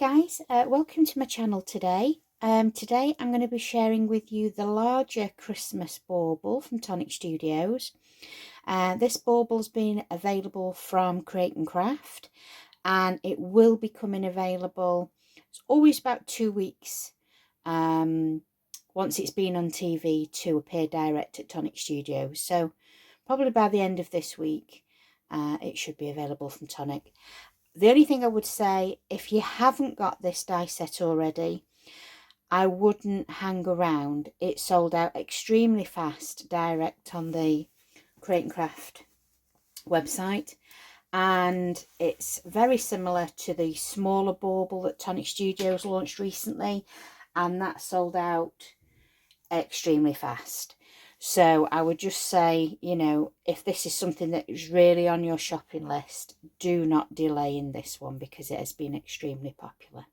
guys, welcome to my channel today. Today I'm going to be sharing with you the larger Christmas bauble from Tonic Studios. This bauble's been available from Create and Craft, and it will be coming available. It's always about 2 weeks once it's been on TV to appear direct at Tonic Studios. So probably by the end of this week it should be available from Tonic. The only thing I would say, if you haven't got this die set already, I wouldn't hang around. It sold out extremely fast direct on the Create and Craft website, and it's very similar to the smaller bauble that Tonic Studios launched recently, and that sold out extremely fast. So I would just say, you know, if this is something that is really on your shopping list, do not delay in this one because it has been extremely popular.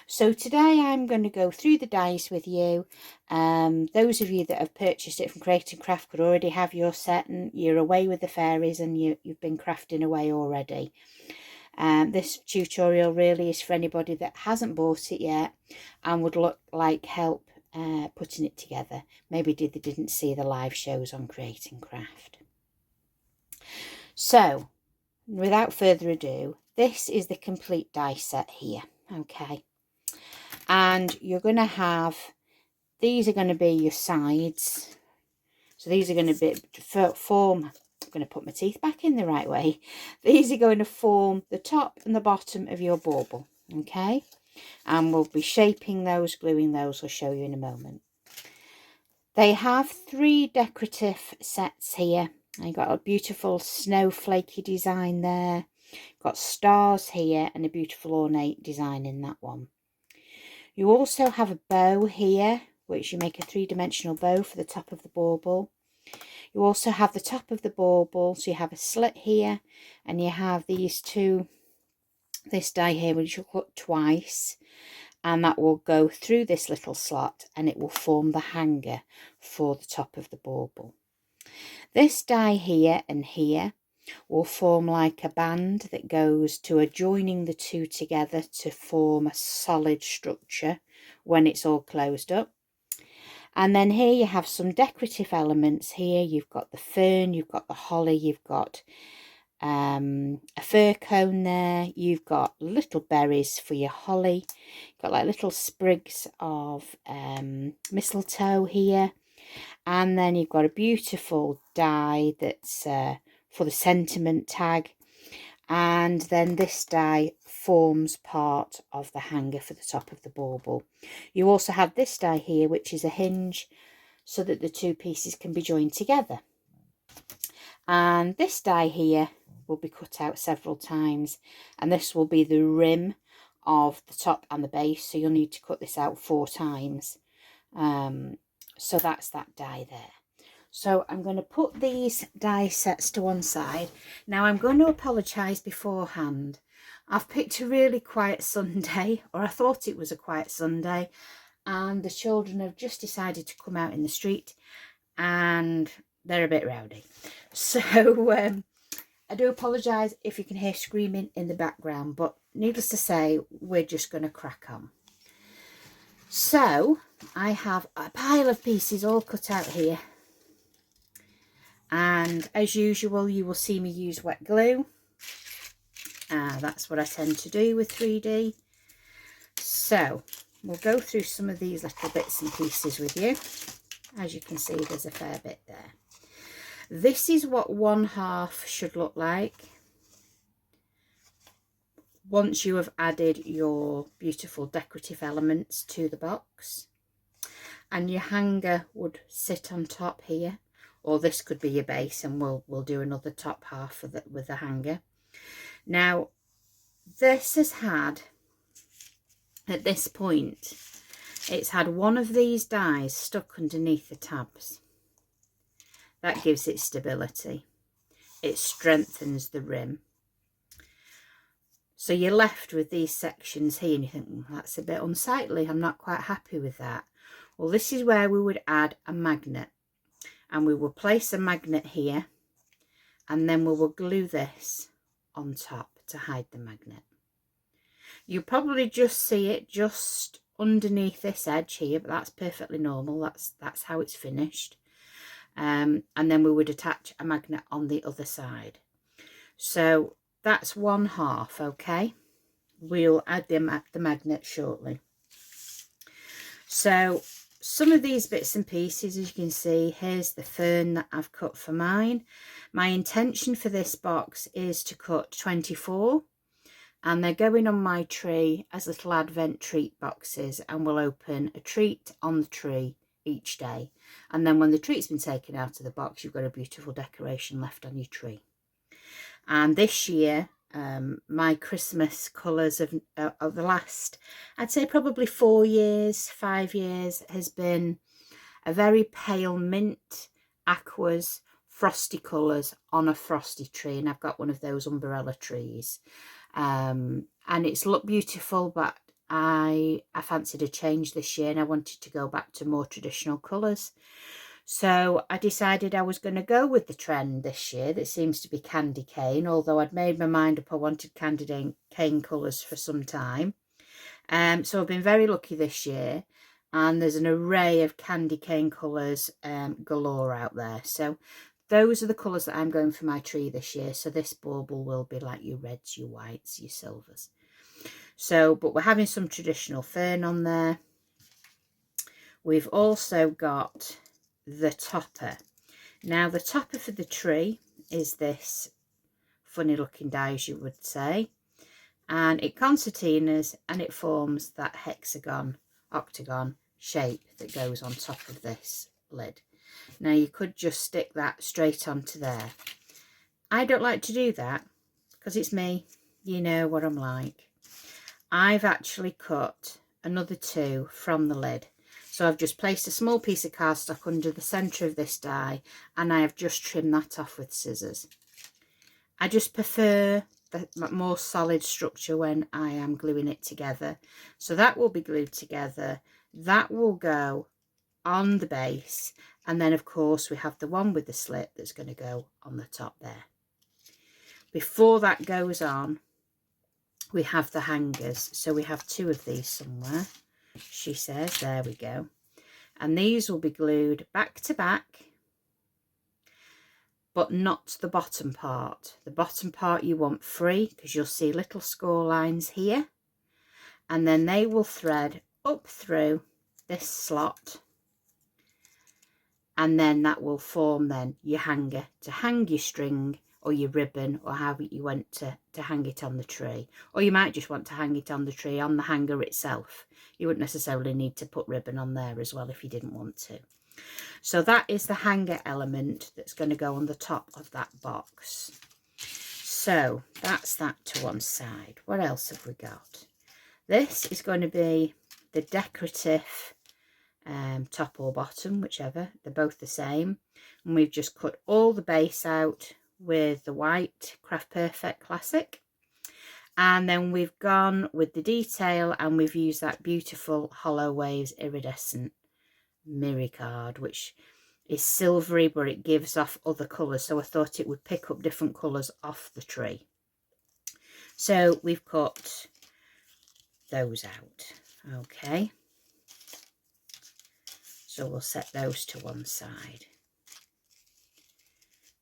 So today I'm going to go through the dies with you. Those of you that have purchased it from Create and Craft could already have your set and you're away with the fairies and you've been crafting away already. This tutorial really is for anybody that hasn't bought it yet and would like help putting it together. Maybe they didn't see the live shows on Create and Craft. So without further ado, this is the complete die set here. Okay, and you're going to have, these are going to be your sides. So these are going to be form, I'm going to put my teeth back in the right way. These are going to form the top and the bottom of your bauble. Okay, and we'll be shaping those, gluing those. I'll show you in a moment. They have 3 decorative sets here. You've got a beautiful snowflakey design there. Got stars here and a beautiful ornate design in that one. You also have a bow here, which you make a 3-dimensional bow for the top of the bauble. You also have the top of the bauble, so you have a slit here, and you have these two, this die here, which you'll cut twice, and that will go through this little slot and it will form the hanger for the top of the bauble. This die here and here will form like a band that goes to joining the two together to form a solid structure when it's all closed up. And then here you have some decorative elements. Here you've got the fern, you've got the holly, you've got a fir cone there, you've got little berries for your holly, you've got like little sprigs of mistletoe here, and then you've got a beautiful die that's for the sentiment tag, and then this die forms part of the hanger for the top of the bauble. You also have this die here, which is a hinge so that the two pieces can be joined together, and this die here will be cut out several times, and this will be the rim of the top and the base, so you'll need to cut this out 4 times. So that's that die there. So I'm going to put these die sets to one side. Now I'm going to apologise beforehand. I've picked a really quiet Sunday, or I thought it was a quiet Sunday, and the children have just decided to come out in the street and they're a bit rowdy. So I do apologise if you can hear screaming in the background, but needless to say, we're just going to crack on. So I have a pile of pieces all cut out here, and as usual you will see me use wet glue. That's what I tend to do with 3D. So we'll go through some of these little bits and pieces with you. As you can see, there's a fair bit there. This is what one half should look like once you have added your beautiful decorative elements to the box, and your hanger would sit on top here, or this could be your base, and we'll do another top half with the hanger. Now this has had, at this point, it's had one of these dies stuck underneath the tabs. That gives it stability. It strengthens the rim. So you're left with these sections here and you think, that's a bit unsightly, I'm not quite happy with that. Well, this is where we would add a magnet, and we will place a magnet here, and then we will glue this on top to hide the magnet. You probably just see it just underneath this edge here, but that's perfectly normal. That's how it's finished. And then we would attach a magnet on the other side. So that's 1/2, okay? We'll add the magnet shortly. So some of these bits and pieces, as you can see, here's the fern that I've cut for mine. My intention for this box is to cut 24, and they're going on my tree as little advent treat boxes, and we'll open a treat on the tree each day. And then when the treat's been taken out of the box, you've got a beautiful decoration left on your tree. And this year, my Christmas colours of the last, I'd say probably 4 years, 5 years, has been a very pale mint, aquas, frosty colours on a frosty tree. And I've got one of those umbrella trees. And it's looked beautiful, but I fancied a change this year and I wanted to go back to more traditional colours. So I decided I was going to go with the trend this year that seems to be candy cane, although I'd made my mind up I wanted candy cane colours for some time. So I've been very lucky this year, and there's an array of candy cane colours galore out there. So those are the colours that I'm going for my tree this year. So this bauble will be like your reds, your whites, your silvers. So, but we're having some traditional fern on there. We've also got the topper. Now the topper for the tree is this funny looking die, as you would say, and it concertinas and it forms that hexagon octagon shape that goes on top of this lid. Now you could just stick that straight onto there. I don't like to do that because it's me, you know what I'm like. I've actually cut another 2 from the lid. So I've just placed a small piece of cardstock under the centre of this die, and I have just trimmed that off with scissors. I just prefer the more solid structure when I am gluing it together. So that will be glued together. That will go on the base, and then of course we have the one with the slit that's going to go on the top there. Before that goes on, we have the hangers. So we have 2 of these somewhere. She says, there we go. And these will be glued back to back, but not the bottom part. The bottom part you want free, because you'll see little score lines here, and then they will thread up through this slot, and then that will form then your hanger to hang your string or your ribbon, or however you want to hang it on the tree. Or you might just want to hang it on the tree on the hanger itself. You wouldn't necessarily need to put ribbon on there as well if you didn't want to. So that is the hanger element that's going to go on the top of that box. So that's that to one side. What else have we got? This is going to be the decorative top or bottom, whichever. They're both the same. And we've just cut all the base out with the white Craft Perfect Classic, and then we've gone with the detail and we've used that beautiful Hollow Waves Iridescent mirror card, which is silvery but it gives off other colours, so I thought it would pick up different colours off the tree. So we've cut those out. Okay, so we'll set those to one side.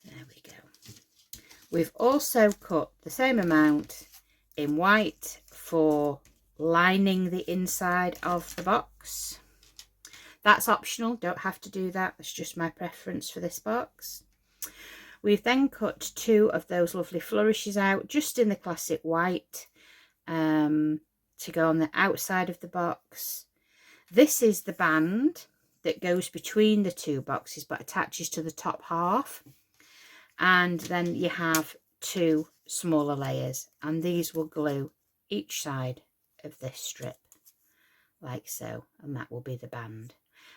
There we go. We've also cut the same amount in white for lining the inside of the box. That's optional, don't have to do that. That's just my preference for this box. We've then cut 2 of those lovely flourishes out, just in the classic white, to go on the outside of the box. This is the band that goes between the 2 boxes but attaches to the top half. And then you have 2 smaller layers, and these will glue each side of this strip like so, and that will be the band.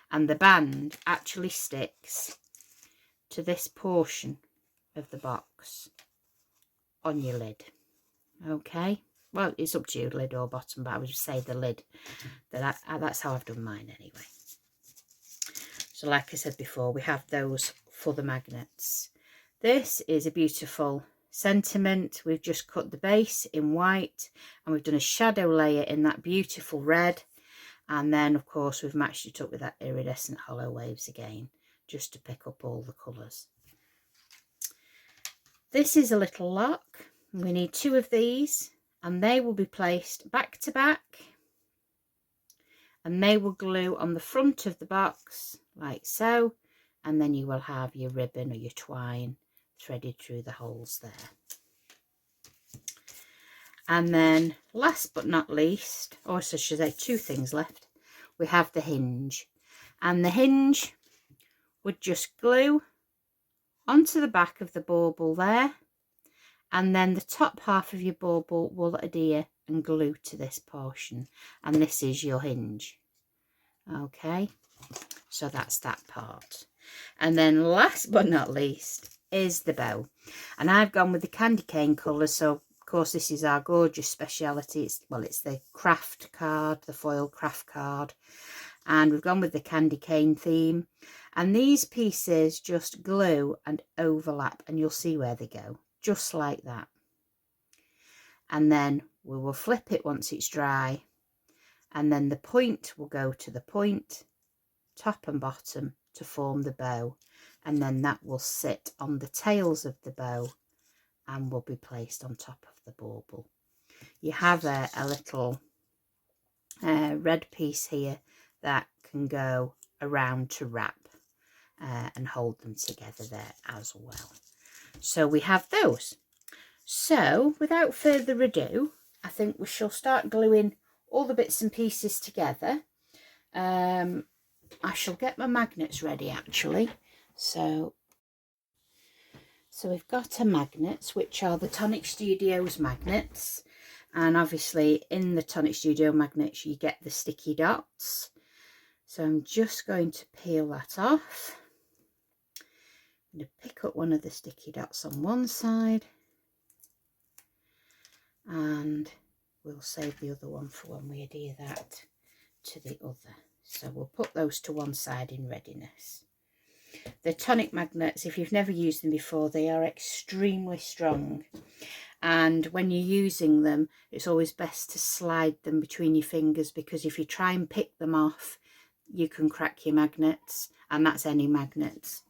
And the band actually sticks to this portion of the box on your lid. Okay, well, it's up to you, lid or bottom, but I would just say the lid. That's how I've done mine anyway. So like I said before, we have those for the magnets. This is a beautiful sentiment, we've just cut the base in white and we've done a shadow layer in that beautiful red, and then of course we've matched it up with that iridescent hollow waves again, just to pick up all the colours. This is a little lock. We need 2 of these, and they will be placed back to back, and they will glue on the front of the box like so, and then you will have your ribbon or your twine threaded through the holes there. And then last but not least, or so should I say 2 things left, we have the hinge, and the hinge would just glue onto the back of the bauble there, and then the top half of your bauble will adhere and glue to this portion, and this is your hinge. Okay, so that's that part. And then last but not least is the bow, and I've gone with the candy cane colours. So of course this is our gorgeous speciality. It's the craft card, the foil craft card, and we've gone with the candy cane theme, and these pieces just glue and overlap, and you'll see where they go, just like that. And then we will flip it once it's dry, and then the point will go to the point, top and bottom, to form the bow, and then that will sit on the tails of the bow and will be placed on top of the bauble. You have a little red piece here that can go around to wrap and hold them together there as well. So we have those. So without further ado, I think we shall start gluing all the bits and pieces together. I shall get my magnets ready actually. So we've got our magnets, which are the Tonic Studios magnets, and obviously in the Tonic Studio magnets you get the sticky dots. So I'm just going to peel that off. I'm going to pick up one of the sticky dots on one side, and we'll save the other one for when we adhere that to the other. So we'll put those to one side in readiness. The Tonic magnets, if you've never used them before, they are extremely strong, and when you're using them it's always best to slide them between your fingers, because if you try and pick them off you can crack your magnets, and that's any magnets.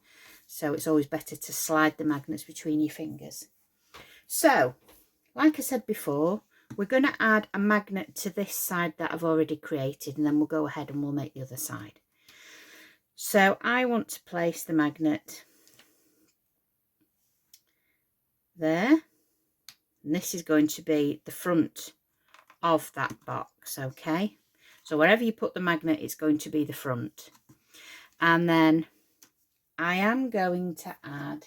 So it's always better to slide the magnets between your fingers. So like I said before, we're going to add a magnet to this side that I've already created, and then we'll go ahead and we'll make the other side. So I want to place the magnet there, and this is going to be the front of that box. Okay, so wherever you put the magnet, it's going to be the front. And then I am going to add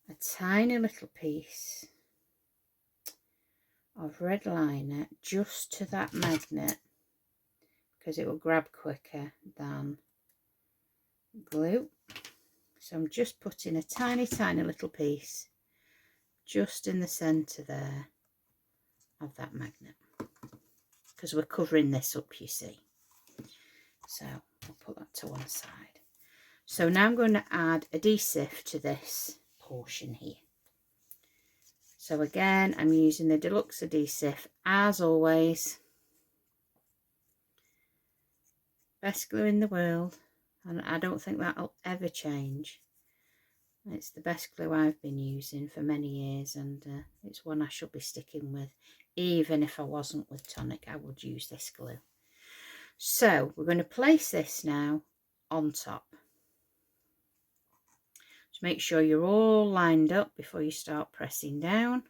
a tiny little piece of red liner just to that magnet, because it will grab quicker than glue. So I'm just putting a tiny little piece just in the center there of that magnet, because we're covering this up, you see. So I'll put that to one side. So now I'm going to add adhesive to this portion here. So again, I'm using the deluxe adhesive as always. Best glue in the world, and I don't think that'll ever change. It's the best glue I've been using for many years, and it's one I should be sticking with. Even if I wasn't with Tonic, I would use this glue. So we're going to place this now on top. Just make sure you're all lined up before you start pressing down.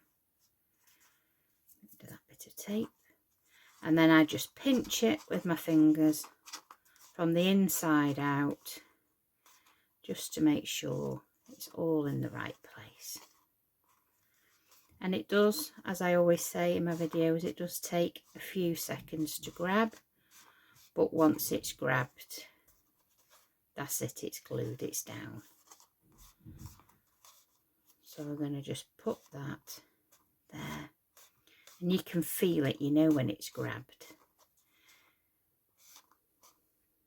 Do that bit of tape, and then I just pinch it with my fingers from the inside out, just to make sure it's all in the right place. And it does, as I always say in my videos, it does take a few seconds to grab, but once it's grabbed, that's it, it's glued, it's down. So we're going to just put that there, and you can feel it, you know when it's grabbed.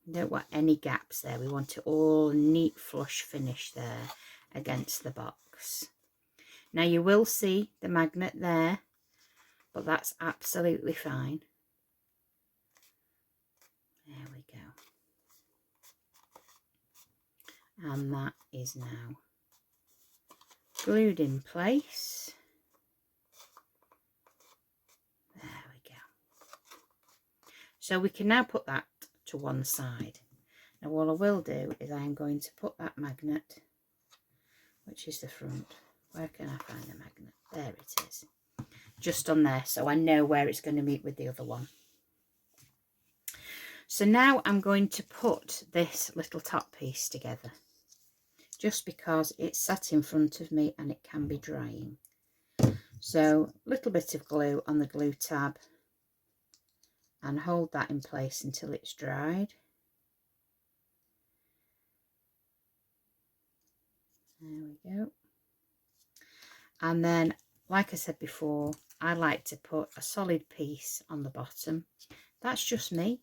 We don't want any gaps there, we want it all neat flush finish there against the box. Now you will see the magnet there, but that's absolutely fine. There we go. And that is now glued in place. There we go. So we can now put that to one side. Now what I will do is I'm going to put that magnet, which is the front. Where can I find the magnet? There it is. Just on there, so I know where it's going to meet with the other one. So now I'm going to put this little top piece together, just because it's sat in front of me and it can be drying. So a little bit of glue on the glue tab and hold that in place until it's dried. There we go. And then, like I said before, I like to put a solid piece on the bottom. That's just me.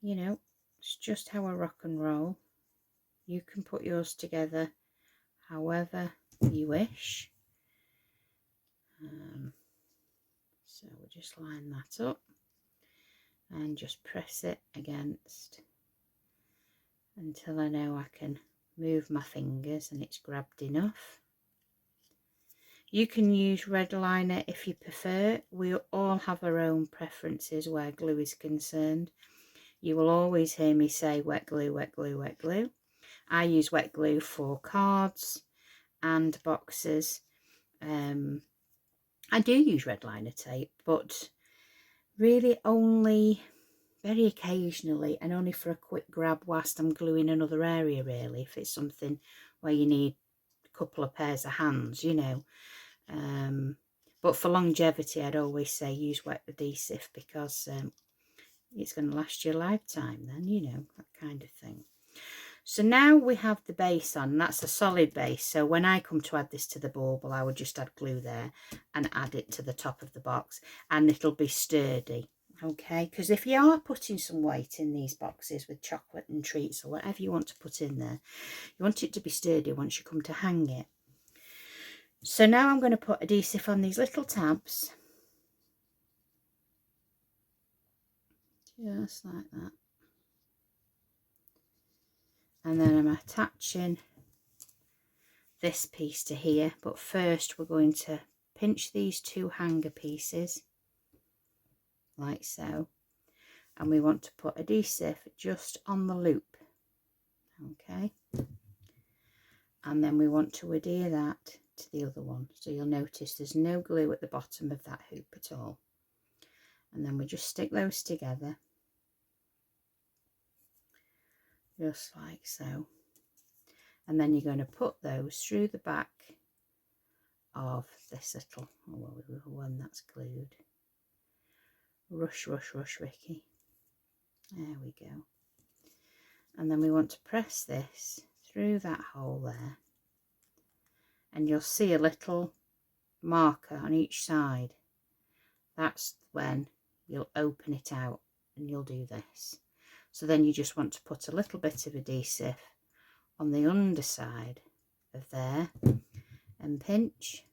You know, it's just how I rock and roll. You can put yours together however you wish. So we'll just line that up and just press it against until I know I can move my fingers and it's grabbed enough. You can use red liner if you prefer. We all have our own preferences where glue is concerned. You will always hear me say wet glue, wet glue, wet glue. I use wet glue for cards and boxes. I do use red liner tape, but really only very occasionally and only for a quick grab whilst I'm gluing another area, really, if it's something where you need a couple of pairs of hands, you know. But for longevity, I'd always say use wet adhesive, because it's going to last you a lifetime then, you know, that kind of thing. So now we have the base on, and that's a solid base. So when I come to add this to the bauble, I would just add glue there and add it to the top of the box, and it'll be sturdy, okay? Because if you are putting some weight in these boxes with chocolate and treats or whatever you want to put in there, you want it to be sturdy once you come to hang it. So now I'm going to put adhesive on these little tabs, just like that. And then I'm attaching this piece to here, but first we're going to pinch these two hanger pieces like so, and we want to put adhesive just on the loop, okay? And then we want to adhere that to the other one, so you'll notice there's no glue at the bottom of that hoop at all. And then we just stick those together just like so, and then you're going to put those through the back of this little one that's glued. Rush, rush, rush, Ricky. There we go. And then we want to press this through that hole there, and you'll see a little marker on each side. That's when you'll open it out and you'll do this. So then you just want to put a little bit of adhesive on the underside of there and pinch,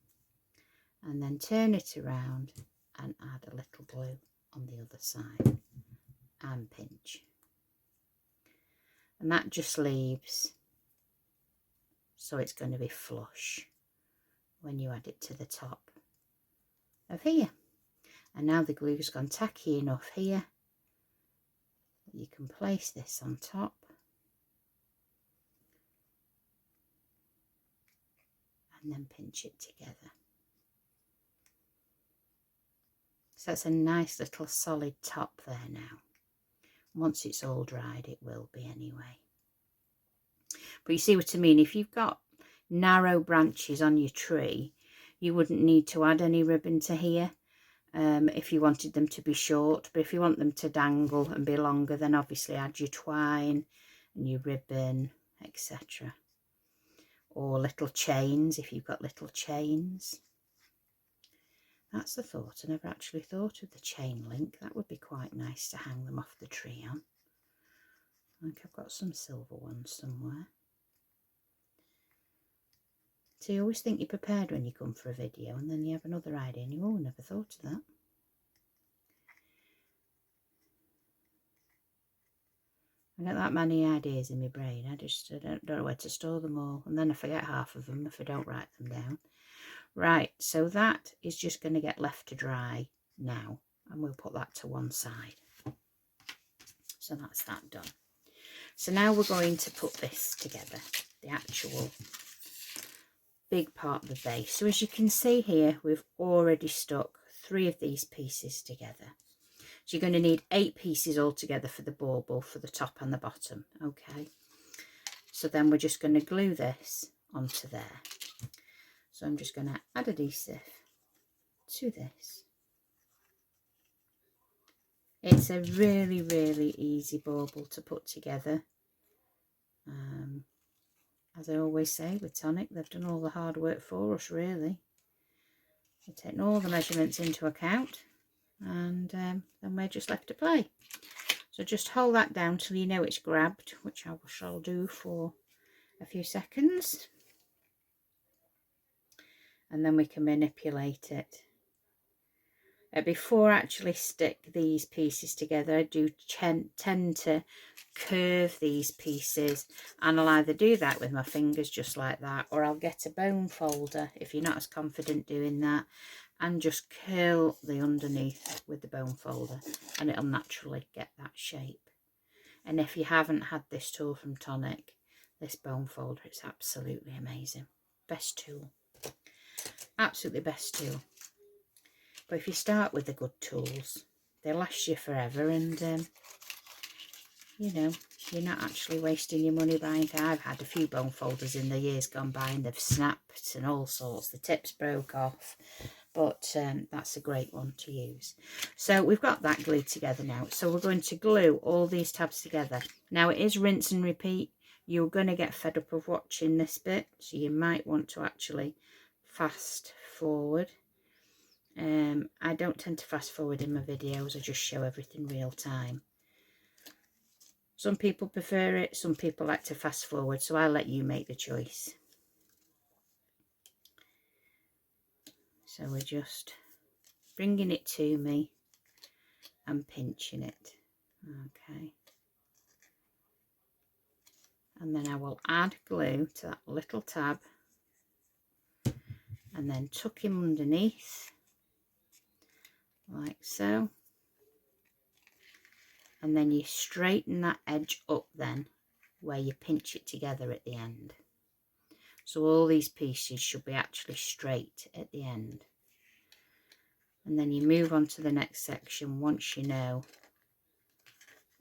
and then turn it around and add a little glue on the other side and pinch. And that just leaves so it's going to be flush when you add it to the top of here. And now the glue's gone tacky enough here, you can place this on top and then pinch it together. So that's a nice little solid top there now. Once it's all dried, it will be anyway. But you see what I mean, if you've got narrow branches on your tree, you wouldn't need to add any ribbon to here if you wanted them to be short. But if you want them to dangle and be longer, then obviously add your twine and your ribbon, etc. Or little chains if you've got little chains. That's the thought. I never actually thought of the chain link. That would be quite nice to hang them off the tree on. I think I've got some silver ones somewhere. So you always think you're prepared when you come for a video, and then you have another idea and you, oh, never thought of that. I got that many ideas in my brain. I don't know where to store them all, and then I forget half of them if I don't write them down. Right, so that is just going to get left to dry now, and we'll put that to one side. So that's that done. So now we're going to put this together, the actual big part of the base. So as you can see here, we've already stuck 3 of these pieces together. So you're going to need 8 pieces altogether for the bauble, for the top and the bottom. Okay, so then we're just going to glue this onto there. So I'm just going to add adhesive to this. It's a really, really easy bauble to put together. As I always say with Tonic, they've done all the hard work for us, really. They've taken all the measurements into account, and then we're just left to play. So just hold that down till you know it's grabbed, which I shall do for a few seconds, and then we can manipulate it. Before I actually stick these pieces together, I do tend to curve these pieces, and I'll either do that with my fingers just like that, or I'll get a bone folder if you're not as confident doing that, and just curl the underneath with the bone folder, and it'll naturally get that shape. And if you haven't had this tool from Tonic, this bone folder, it's absolutely amazing. Best tool, absolutely best tool. But if you start with the good tools, they last you forever, and you know, you're not actually wasting your money buying. I've had a few bone folders in the years gone by, and they've snapped and all sorts. The tips broke off, but that's a great one to use. So we've got that glued together now. So we're going to glue all these tabs together. Now it is rinse and repeat. You're going to get fed up of watching this bit, so you might want to actually fast forward. I don't tend to fast forward in my videos. I just show everything real time. Some people prefer it, some people like to fast forward, so I'll let you make the choice. So we're just bringing it to me and pinching it. Okay. And then I will add glue to that little tab, and then tuck him underneath like so. And then you straighten that edge up then, where you pinch it together at the end. So all these pieces should be actually straight at the end. And then you move on to the next section once you know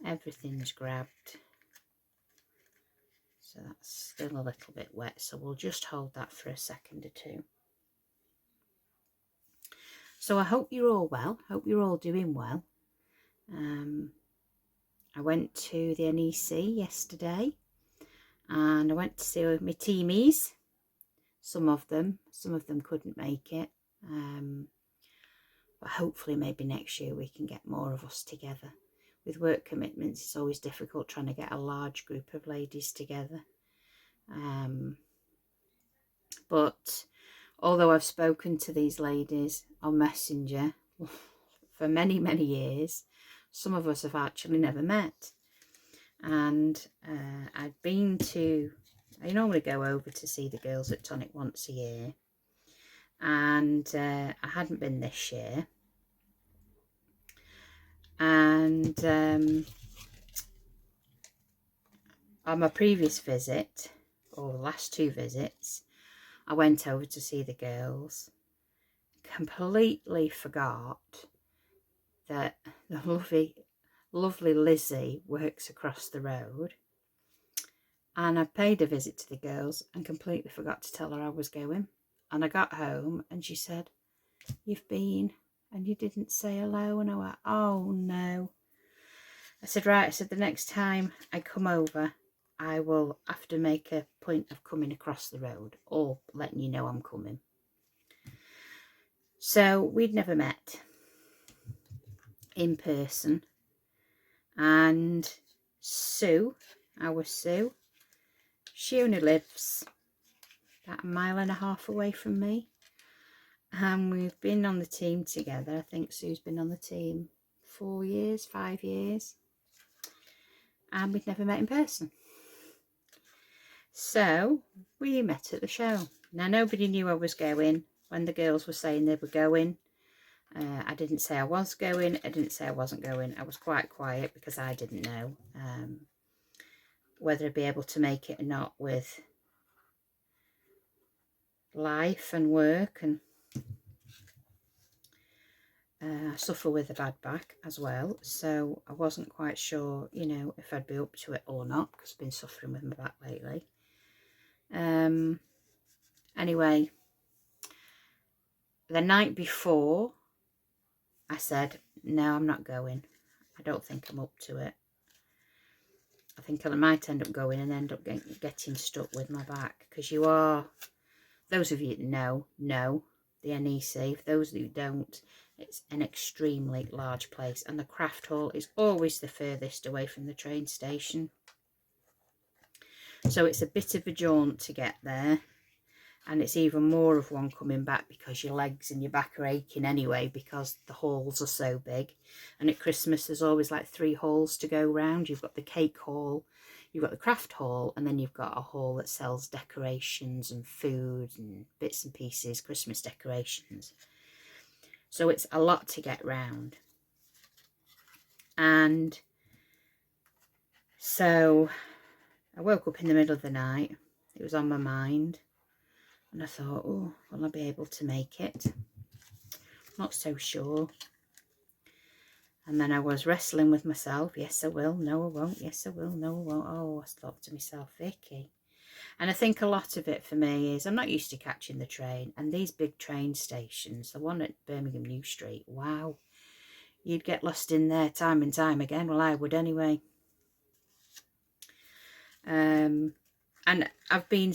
everything's grabbed. So that's still a little bit wet, so we'll just hold that for a second or two. So I hope you're all well, hope you're all doing well. I went to the NEC yesterday, and I went to see my teamies. Some of them couldn't make it, but hopefully maybe next year we can get more of us together. With work commitments, it's always difficult trying to get a large group of ladies together. But although I've spoken to these ladies on Messenger for many, many years, some of us have actually never met. And I normally go over to see the girls at Tonic once a year, and I hadn't been this year. And on my previous visit, or the last 2 visits, I went over to see the girls, completely forgot that the lovely Lizzie works across the road, and I paid a visit to the girls and completely forgot to tell her I was going. And I got home and she said, "You've been and you didn't say hello." And I went, "Oh no." I said, "Right," I said, "the next time I come over, I will have to make a point of coming across the road or letting you know I'm coming." So we'd never met in person, and Sue, our Sue, she only lives about 1.5 miles away from me. And we've been on the team together. I think Sue's been on the team 4 years, 5 years. And we'd never met in person. So we met at the show. Now, nobody knew I was going when the girls were saying they were going. I didn't say I was going. I didn't say I wasn't going. I was quite quiet because I didn't know whether I'd be able to make it or not with life and work. And I suffer with a bad back as well. So I wasn't quite sure, you know, if I'd be up to it or not because I've been suffering with my back lately. Anyway, the night before, I said, no, I'm not going. I don't think I'm up to it. I think I might end up going and end up getting stuck with my back. Because you are, those of you that know the NEC. For those who don't, it's an extremely large place. And the craft hall is always the furthest away from the train station. So it's a bit of a jaunt to get there. And it's even more of one coming back because your legs and your back are aching anyway because the halls are so big. And at Christmas there's always like 3 halls to go round. You've got the cake hall, you've got the craft hall, and then you've got a hall that sells decorations and food and bits and pieces, Christmas decorations. So it's a lot to get round. And so I woke up in the middle of the night. It was on my mind. And I thought, oh, will I be able to make it? Not so sure. And then I was wrestling with myself. Yes, I will. No, I won't. Yes, I will. No, I won't. Oh, I thought to myself, Vicky. And I think a lot of it for me is I'm not used to catching the train. And these big train stations, the one at Birmingham New Street, wow. You'd get lost in there time and time again. Well, I would anyway. And I've been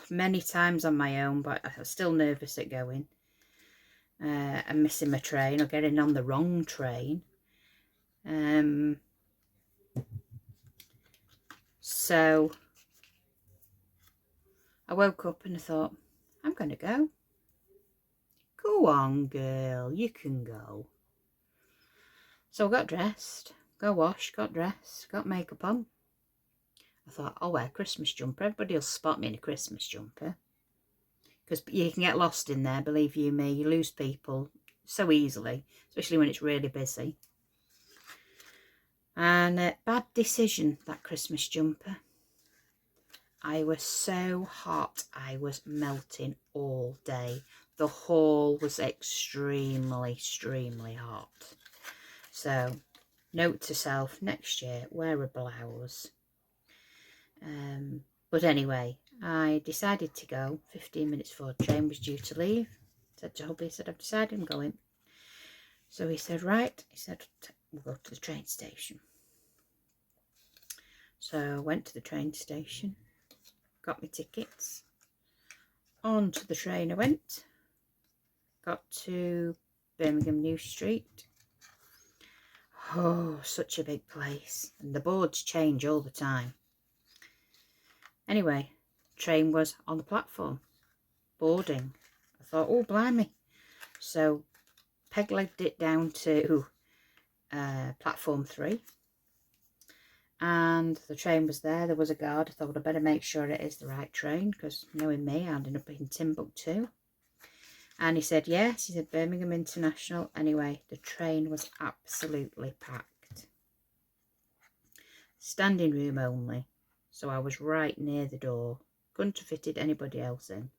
many times on my own, but I'm still nervous at going. And missing my train or getting on the wrong train. So I woke up and I thought, I'm going to go. Go on, girl, you can go. So I got dressed, got washed, got dressed, got makeup on. I thought, I'll wear a Christmas jumper. Everybody will spot me in a Christmas jumper. Because you can get lost in there, believe you me. You lose people so easily, especially when it's really busy. And bad decision, that Christmas jumper. I was so hot, I was melting all day. The hall was extremely hot. So, note to self, next year, wear a blouse. But anyway, I decided to go 15 minutes before the train was due to leave. Said to hubby, said, I've decided I'm going. So he said, right. He said, we'll go to the train station. So I went to the train station, got my tickets. On to the train I went. Got to Birmingham New Street. Oh, such a big place. And the boards change all the time. Anyway, train was on the platform, boarding. I thought, oh, blimey. So, peg-legged it down to platform 3. And the train was there. There was a guard. I thought, I'd better make sure it is the right train, because knowing me, I ended up in Timbuktu. And he said, yes. He said, Birmingham International. Anyway, the train was absolutely packed. Standing room only. So I was right near the door. Couldn't have fitted anybody else in.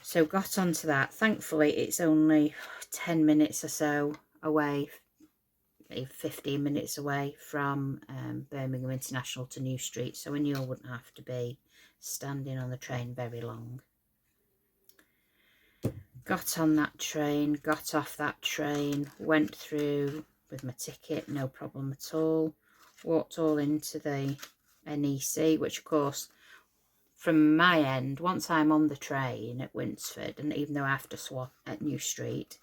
So got onto that. Thankfully, it's only 10 minutes or so away, 15 minutes away from Birmingham International to New Street. So I knew I wouldn't have to be standing on the train very long. Got on that train, got off that train, went through with my ticket, no problem at all. Walked all into the NEC, which of course, from my end, once I'm on the train at Winsford, and even though I have to swap at New Street,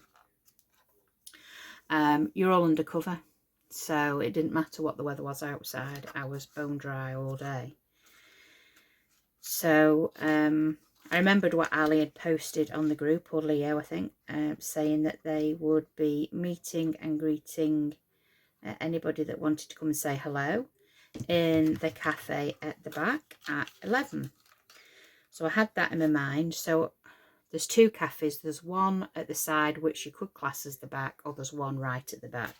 you're all undercover. So it didn't matter what the weather was outside. I was bone dry all day. So I remembered what Ali had posted on the group, or Leo I think, saying that they would be meeting and greeting anybody that wanted to come and say hello in the cafe at the back at 11. So I had that in my mind. So there's two cafes. There's one at the side which you could class as the back, or there's one right at the back.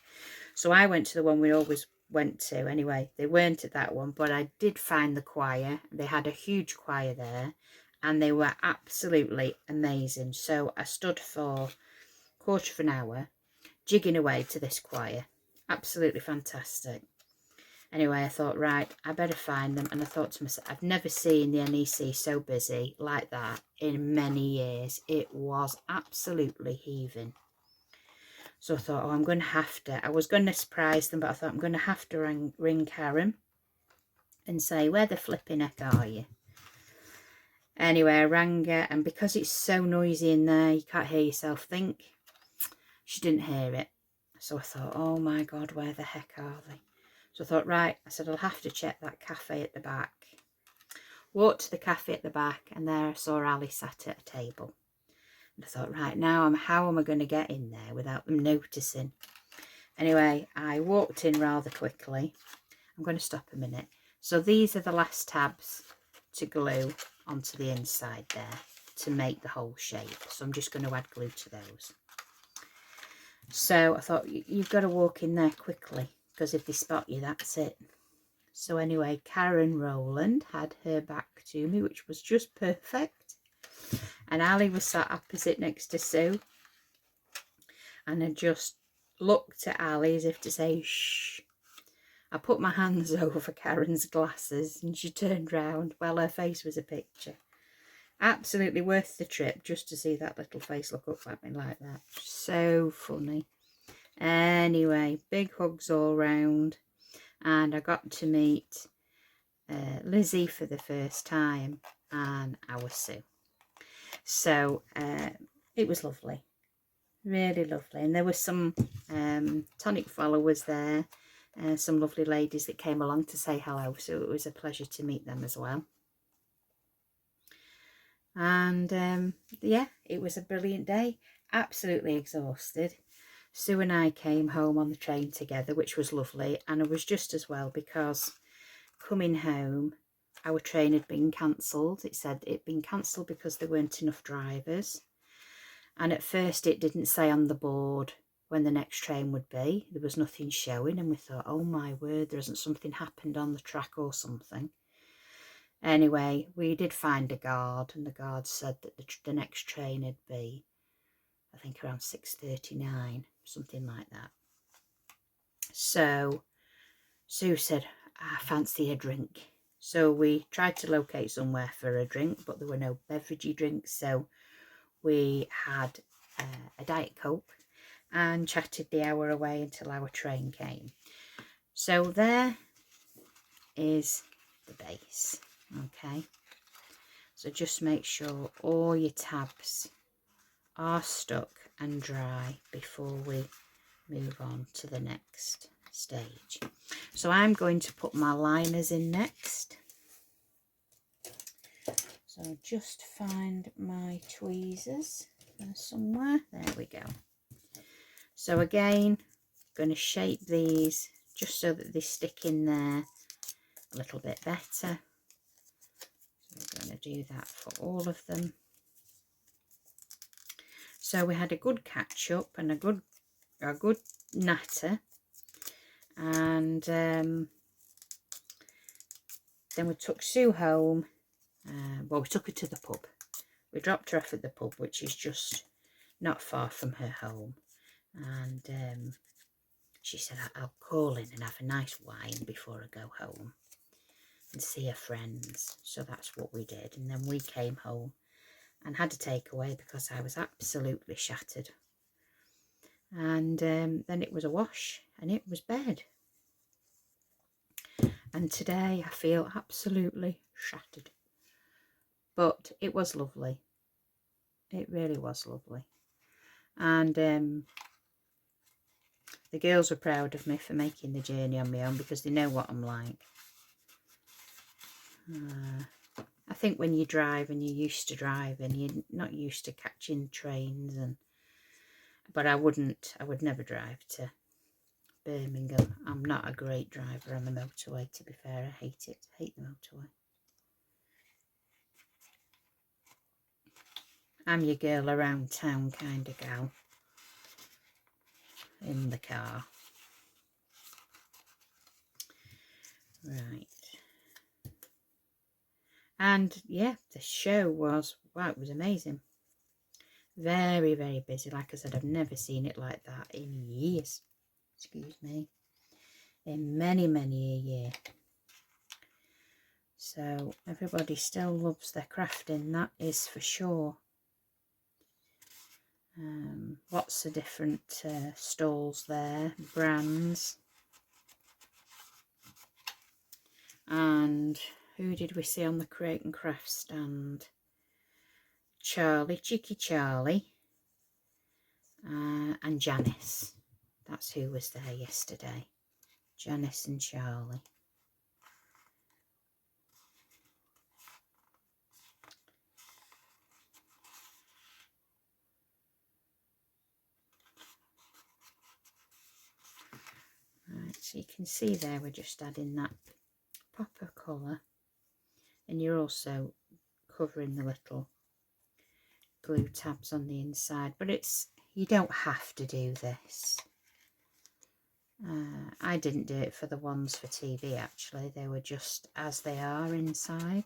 So I went to the one we always went to anyway. They weren't at that one, but I did find the choir. They had a huge choir there and they were absolutely amazing. So I stood for a quarter of an hour jigging away to this choir. Absolutely fantastic. Anyway, I thought, right, I better find them. And I thought to myself, I've never seen the NEC so busy like that in many years. It was absolutely heaving. So I thought, oh, I'm going to have to, I was going to surprise them, but I thought I'm going to have to ring Karen and say, where the flipping heck are you? Anyway, I rang her, and because it's so noisy in there, you can't hear yourself think, she didn't hear it. So I thought, oh my God, where the heck are they? So I thought, right, I said, I'll have to check that cafe at the back. Walked to the cafe at the back, and there I saw Ali sat at a table. And I thought, right, now how am I going to get in there without them noticing? Anyway, I walked in rather quickly. I'm going to stop a minute. So these are the last tabs to glue onto the inside there to make the whole shape. So I'm just going to add glue to those. So I thought, you've got to walk in there quickly, because if they spot you, that's it. So anyway, Karen Rowland had her back to me, which was just perfect. And Ali was sat opposite next to Sue. And I just looked at Ali as if to say, shh. I put my hands over Karen's glasses and she turned round. Well, her face was a picture. Absolutely worth the trip just to see that little face look up at me like that. So funny. Anyway, big hugs all round. And I got to meet Lizzie for the first time and our Sue. So it was lovely. Really lovely. And there were some Tonic followers there. Some lovely ladies that came along to say hello. So it was a pleasure to meet them as well. And yeah, it was a brilliant day. Absolutely exhausted. Sue and I came home on the train together, which was lovely. And it was just as well because coming home, our train had been cancelled. It said it'd been cancelled because there weren't enough drivers. And at first it didn't say on the board when the next train would be. There was nothing showing, and we thought, oh my word, there hasn't something happened on the track or something. Anyway, we did find a guard, and the guard said that the next train would be, I think, around 6:39, something like that. So Sue said, I fancy a drink. So we tried to locate somewhere for a drink, but there were no beveragey drinks, so we had a Diet Coke and chatted the hour away until our train came. So there is the base. Okay, so just make sure all your tabs are stuck and dry before we move on to the next stage. So I'm going to put my liners in next. So just find my tweezers somewhere. There we go. So again, going to shape these just so that they stick in there a little bit better. So we're going to do that for all of them. So we had a good catch up and a good natter, and then we took Sue home. Well, we took her to the pub. We dropped her off at the pub, which is just not far from her home. And she said, I'll call in and have a nice wine before I go home and see her friends. So that's what we did. And then we came home and had a takeaway because I was absolutely shattered. And then it was a wash and it was bed. And today I feel absolutely shattered. But it was lovely. It really was lovely. And the girls were proud of me for making the journey on my own because they know what I'm like. I think when you drive and you're used to driving, you're not used to catching trains, but I would never drive to Birmingham. I'm not a great driver on the motorway, to be fair. I hate it. I hate the motorway. I'm your girl around town kind of gal in the car. Right. And yeah, the show was, wow, it was amazing. Very, very busy. Like I said, I've never seen it like that in years. Excuse me. In many, many a year. So everybody still loves their crafting, that is for sure. Lots of different stalls there, brands. And who did we see on the Create and Craft stand? Cheeky Charlie, and Janice. That's who was there yesterday. Janice and Charlie. Right, so you can see there we're just adding that pop of colour, and you're also covering the little glue tabs on the inside, but you don't have to do this. I didn't do it for the ones for TV, actually. They were just as they are inside.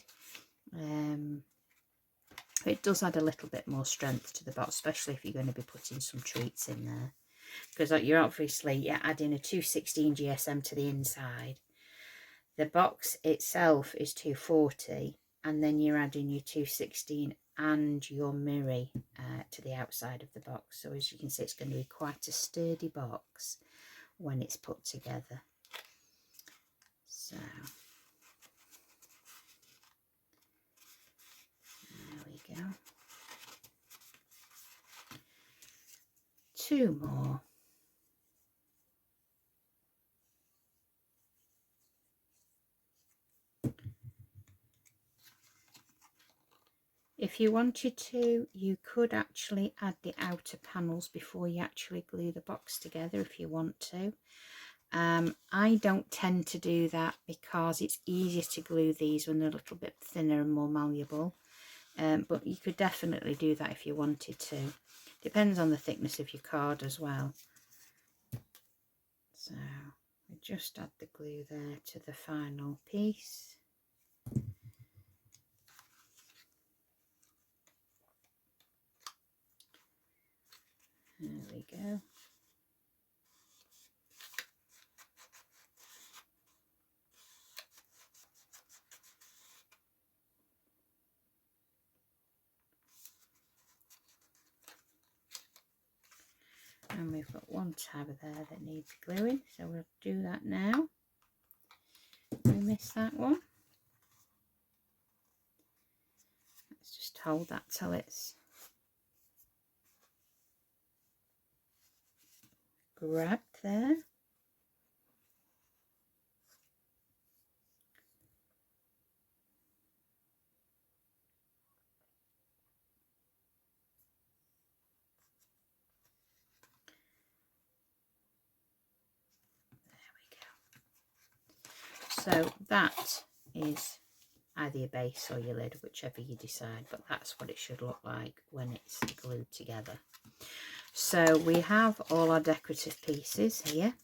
It does add a little bit more strength to the box, especially if you're going to be putting some treats in there, because you're adding a 216 GSM to the inside. The box itself is 240, and then you're adding your 216 and your mirror to the outside of the box. So as you can see, it's going to be quite a sturdy box when it's put together. So there we go. 2 more. If you wanted to, you could actually add the outer panels before you actually glue the box together if you want to. I don't tend to do that because it's easier to glue these when they're a little bit thinner and more malleable. But you could definitely do that if you wanted to. Depends on the thickness of your card as well. So we just add the glue there to the final piece. There we go. And we've got one tab there that needs gluing, so we'll do that now. We missed that one. Let's just hold that till it's grabbed there. So that is either your base or your lid, whichever you decide, but that's what it should look like when it's glued together. So we have all our decorative pieces here,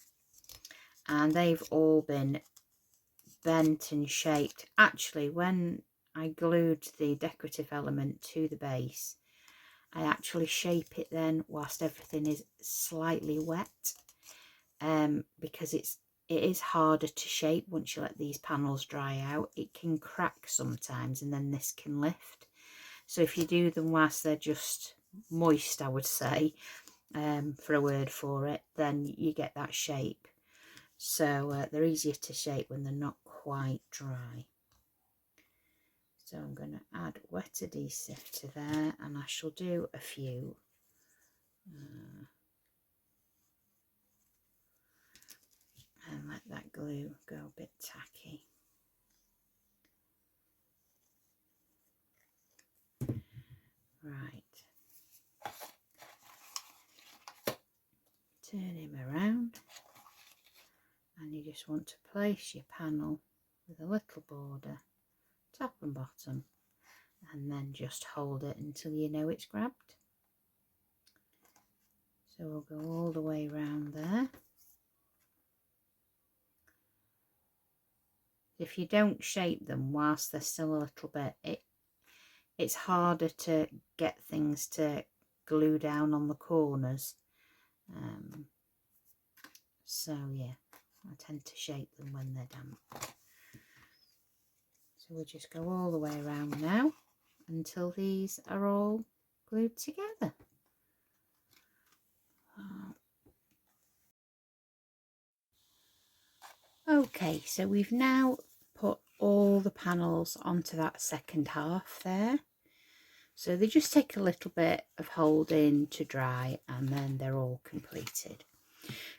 and they've all been bent and shaped. Actually, when I glued the decorative element to the base, I actually shape it then whilst everything is slightly wet, because it is harder to shape once you let these panels dry out. It can crack sometimes, and then this can lift. So if you do them whilst they're just moist, I would say, for a word for it, then you get that shape. So they're easier to shape when they're not quite dry. So I'm going to add wet adhesive to there, and I shall do a few. And let that glue go a bit tacky. Right. Turn him around, and you just want to place your panel with a little border, top and bottom, and then just hold it until you know it's grabbed. So we'll go all the way around there. If you don't shape them whilst they're still a little bit, it's harder to get things to glue down on the corners. So yeah, I tend to shape them when they're damp. So we'll just go all the way around now until these are all glued together. Okay, so we've now put all the panels onto that second half there. So they just take a little bit of holding to dry, and then they're all completed.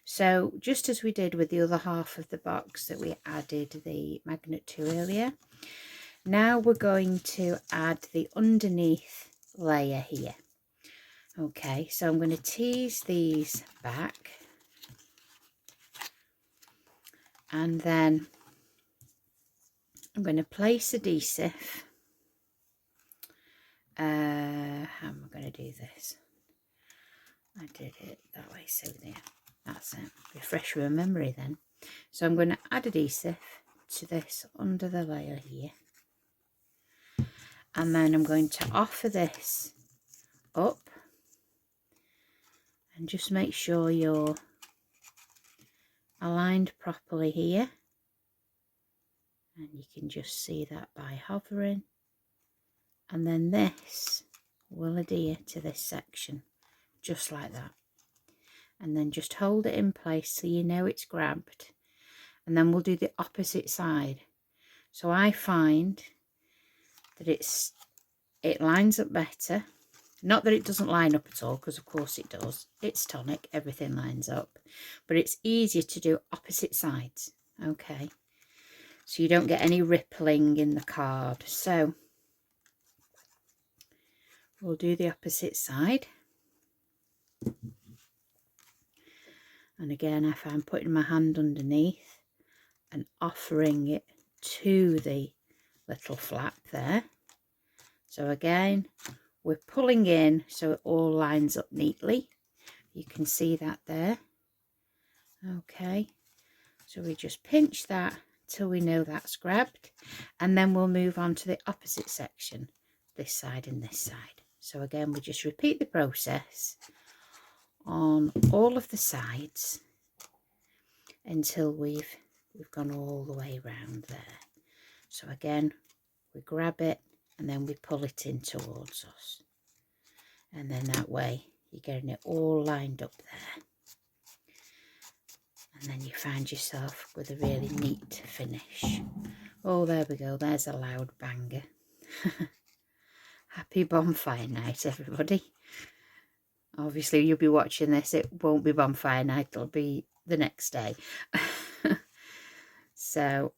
So just as we did with the other half of the box that we added the magnet to earlier, now we're going to add the underneath layer here. Okay, so I'm going to tease these back, and then I'm going to place adhesive. How am I going to do this? I did it that way, so there, that's it. Refresh your memory then. So I'm going to add adhesive to this under the layer here, and then I'm going to offer this up, and just make sure you're aligned properly here, and you can just see that by hovering, and then this will adhere to this section just like that, and then just hold it in place so you know it's grabbed, and then we'll do the opposite side. So I find that it lines up better. Not that it doesn't line up at all, because of course it does. It's Tonic, everything lines up, but it's easier to do opposite sides. Okay, so you don't get any rippling in the card. So we'll do the opposite side, and again, if I'm putting my hand underneath and offering it to the little flap there, so again we're pulling in so it all lines up neatly. You can see that there. Okay, so we just pinch that till we know that's grabbed, and then we'll move on to the opposite section, this side and this side. So again, we just repeat the process on all of the sides until we've gone all the way around there. So again, we grab it and then we pull it in towards us, and then that way you're getting it all lined up there, and then you find yourself with a really neat finish. Oh, there we go, there's a loud banger. Happy bonfire night, everybody. Obviously you'll be watching this, it won't be bonfire night, it'll be the next day. So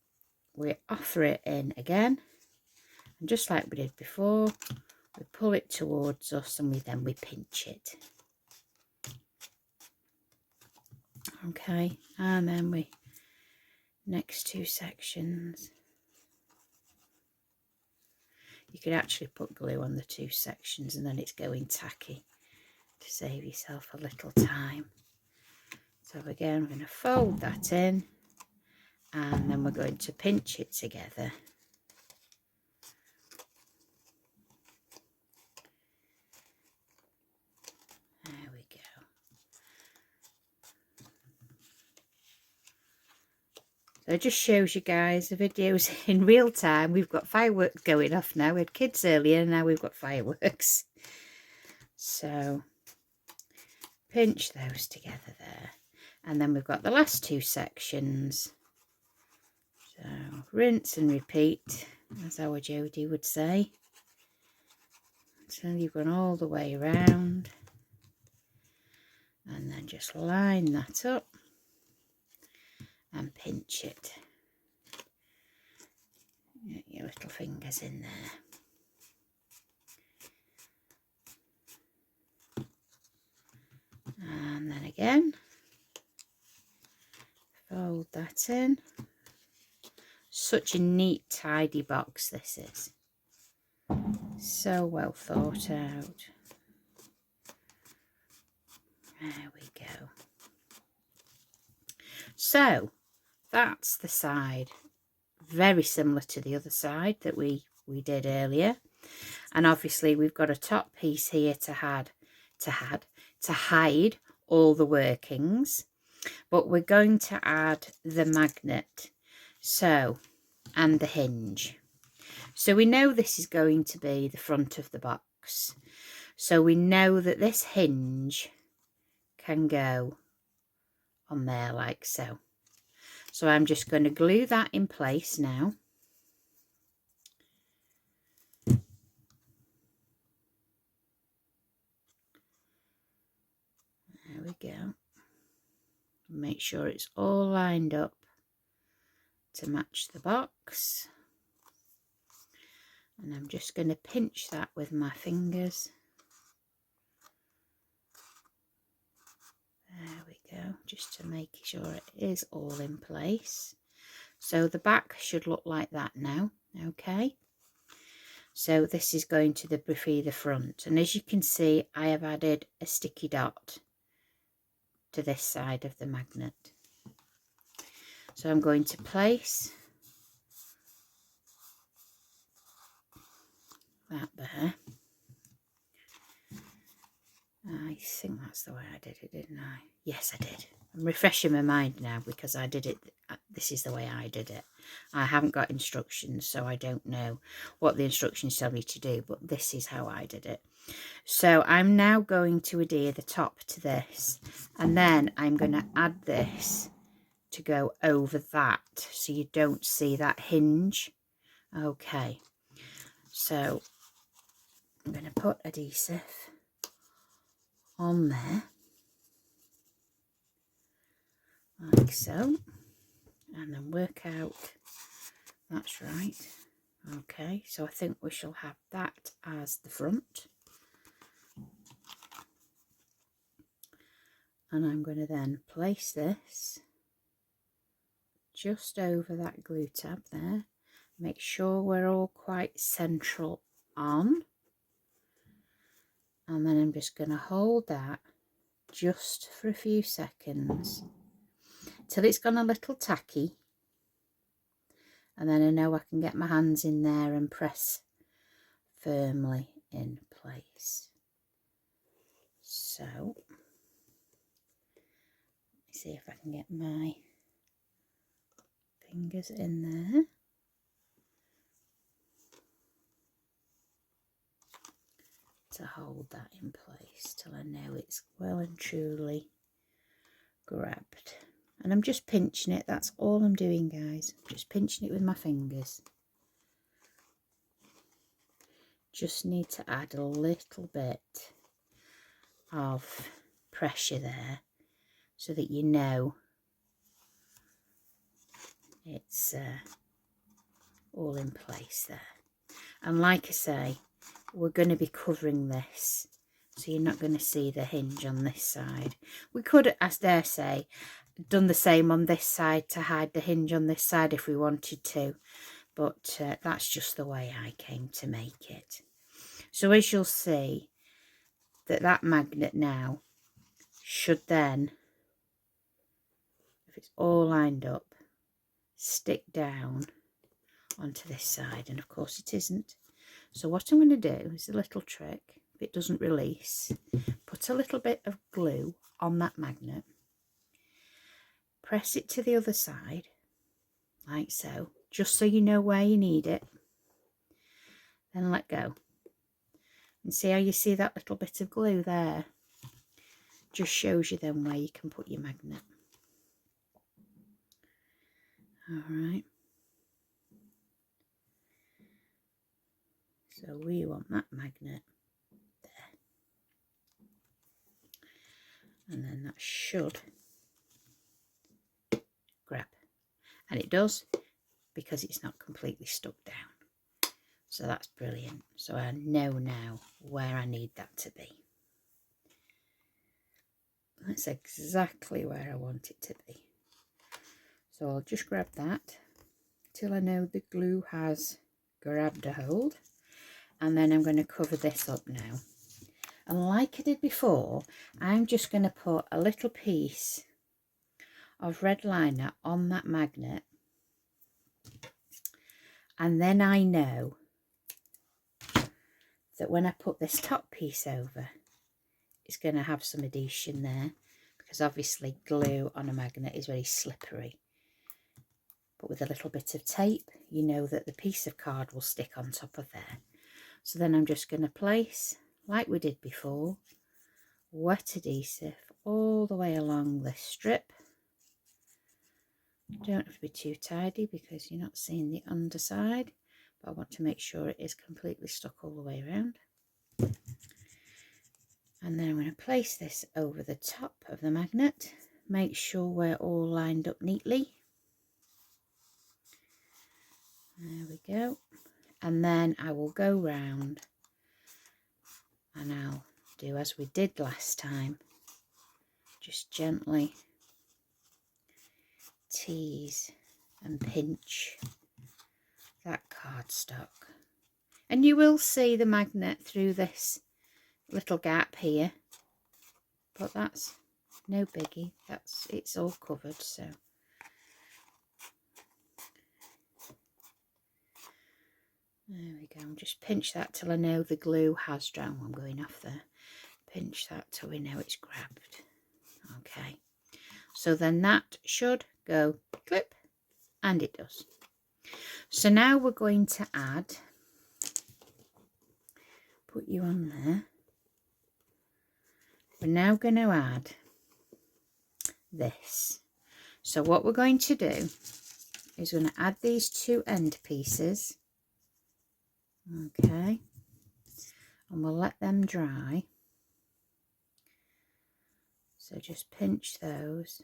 we offer it in again, and just like we did before, we pull it towards us, and we pinch it. Okay, and then we next two sections, you could actually put glue on the two sections and then it's going tacky to save yourself a little time. So again, we're going to fold that in, and then we're going to pinch it together. There we go. So it just shows you guys the videos in real time. We've got fireworks going off now. We had kids earlier, and now we've got fireworks. So pinch those together there, and then we've got the last two sections. So rinse and repeat, as our Jodie would say, until you've gone all the way around, and then just line that up and pinch it. Get your little fingers in there. that in. Such a neat, tidy box this is. So well thought out. There we go. So that's the side. Very similar to the other side that we did earlier. And obviously we've got a top piece here to hide all the workings. But we're going to add the magnet, so, and the hinge. So we know this is going to be the front of the box. So we know that this hinge can go on there like so. So I'm just going to glue that in place now. There we go. Make sure it's all lined up to match the box. And I'm just going to pinch that with my fingers. There we go, just to make sure it is all in place. So the back should look like that now, okay? So this is going to be the front. And as you can see, I have added a sticky dot to this side of the magnet. So I'm going to place that there. I think that's the way I did it, didn't I? Yes, I did. I'm refreshing my mind now because I did it. This is the way I did it. I haven't got instructions, so I don't know what the instructions tell me to do, but this is how I did it. So I'm now going to adhere the top to this, and then I'm going to add this to go over that so you don't see that hinge. Okay, so I'm going to put adhesive on there like so, and then work out that's right. Okay, so I think we shall have that as the front, and I'm going to then place this just over that glue tab there. Make sure we're all quite central on, and then I'm just going to hold that just for a few seconds till it's gone a little tacky, and then I know I can get my hands in there and press firmly in place. So let me see if I can get my fingers in there. To hold that in place till I know it's well and truly grabbed. And I'm just pinching it, that's all I'm doing, guys. Just pinching it with my fingers. Just need to add a little bit of pressure there so that you know it's all in place there. And like I say, we're going to be covering this, so you're not going to see the hinge on this side. We could, I dare say, done the same on this side to hide the hinge on this side if we wanted to, but that's just the way I came to make it. So as you'll see, that magnet now should then, if it's all lined up, stick down onto this side, and of course it isn't. So what I'm going to do is a little trick. If it doesn't release, put a little bit of glue on that magnet, press it to the other side like so, just so you know where you need it, then let go. And see how you see that little bit of glue there? Just shows you then where you can put your magnet. Alright. So we want that magnet there. And then that should grab. And it does, because it's not completely stuck down. So that's brilliant. So I know now where I need that to be. That's exactly where I want it to be. So I'll just grab that till I know the glue has grabbed a hold, and then I'm going to cover this up now. And like I did before, I'm just going to put a little piece of red liner on that magnet, and then I know that when I put this top piece over, it's going to have some adhesion there, because obviously glue on a magnet is very slippery. But with a little bit of tape, you know that the piece of card will stick on top of there. So then I'm just going to place, like we did before, wet adhesive all the way along this strip. Don't have to be too tidy because you're not seeing the underside, but I want to make sure it is completely stuck all the way around. And then I'm going to place this over the top of the magnet. Make sure we're all lined up neatly. There we go. And then I will go round and I'll do as we did last time. Just gently tease and pinch that cardstock. And you will see the magnet through this little gap here. But that's no biggie. It's all covered, so. There we go, just pinch that till I know the glue has dried. I'm going off there. Pinch that till we know it's grabbed. Okay, so then that should go clip, and it does. So now we're going to add, put you on there. We're now going to add this. So what we're going to do is we're going to add these two end pieces. Okay, and we'll let them dry. So just pinch those.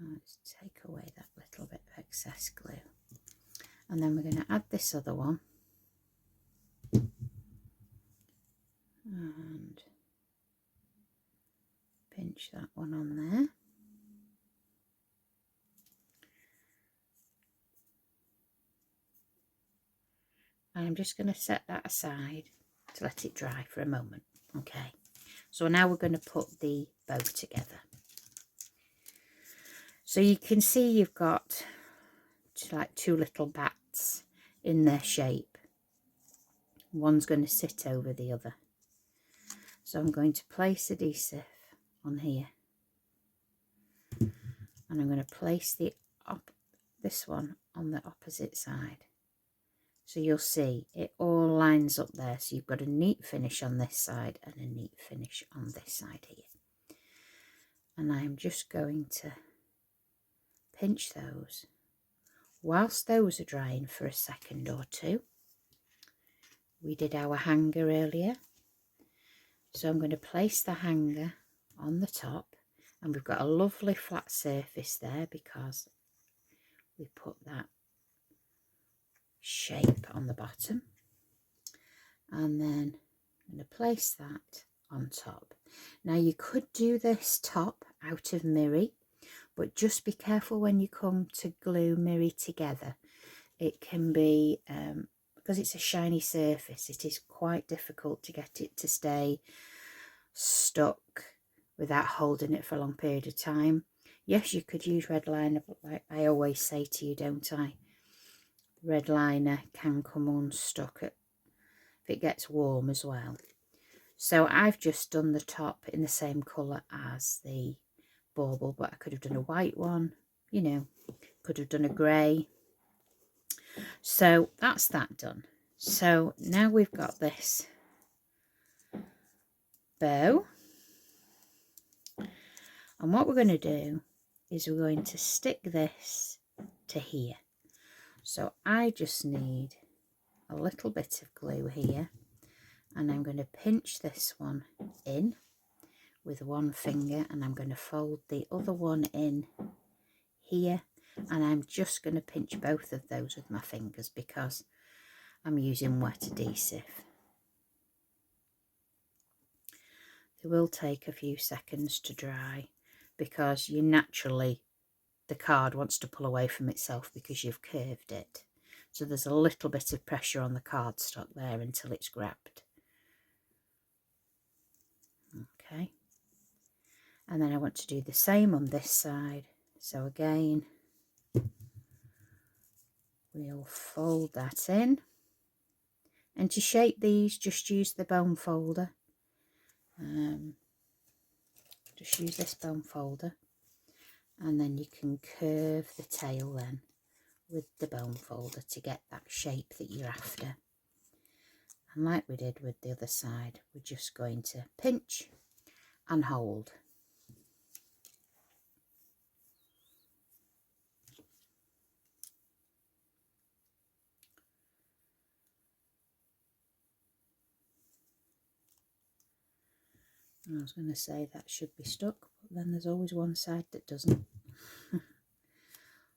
Let's take away that little bit of excess glue. And then we're going to add this other one. And pinch that one on there. And I'm just going to set that aside to let it dry for a moment. Okay, so now we're going to put the bow together. So you can see you've got like two little bats in their shape. One's going to sit over the other. So I'm going to place adhesive on here. And I'm going to place this one on the opposite side. So you'll see it all lines up there. So you've got a neat finish on this side and a neat finish on this side here. And I'm just going to pinch those whilst those are drying for a second or two. We did our hanger earlier. So I'm going to place the hanger on the top, and we've got a lovely flat surface there because we put that shape on the bottom. And then I'm going to place that on top. Now you could do this top out of mirri, but just be careful when you come to glue mirri together. It can be, because it's a shiny surface, it is quite difficult to get it to stay stuck without holding it for a long period of time. Yes, you could use red liner, but like I always say to you, don't I? Red liner can come unstuck if it gets warm as well. So I've just done the top in the same colour as the bauble, but I could have done a white one, you know, could have done a grey. So that's that done. So now we've got this bow, and what we're going to do is we're going to stick this to here. So I just need a little bit of glue here, and I'm going to pinch this one in with one finger, and I'm going to fold the other one in here, and I'm just going to pinch both of those with my fingers because I'm using wet adhesive. They will take a few seconds to dry because you naturally the card wants to pull away from itself because you've curved it. So there's a little bit of pressure on the cardstock there until it's grabbed. Okay. And then I want to do the same on this side. So again, we'll fold that in. And to shape these, just use the bone folder. Just use this bone folder. And then you can curve the tail then with the bone folder to get that shape that you're after. And like we did with the other side, we're just going to pinch and hold. I was going to say that should be stuck, but then there's always one side that doesn't.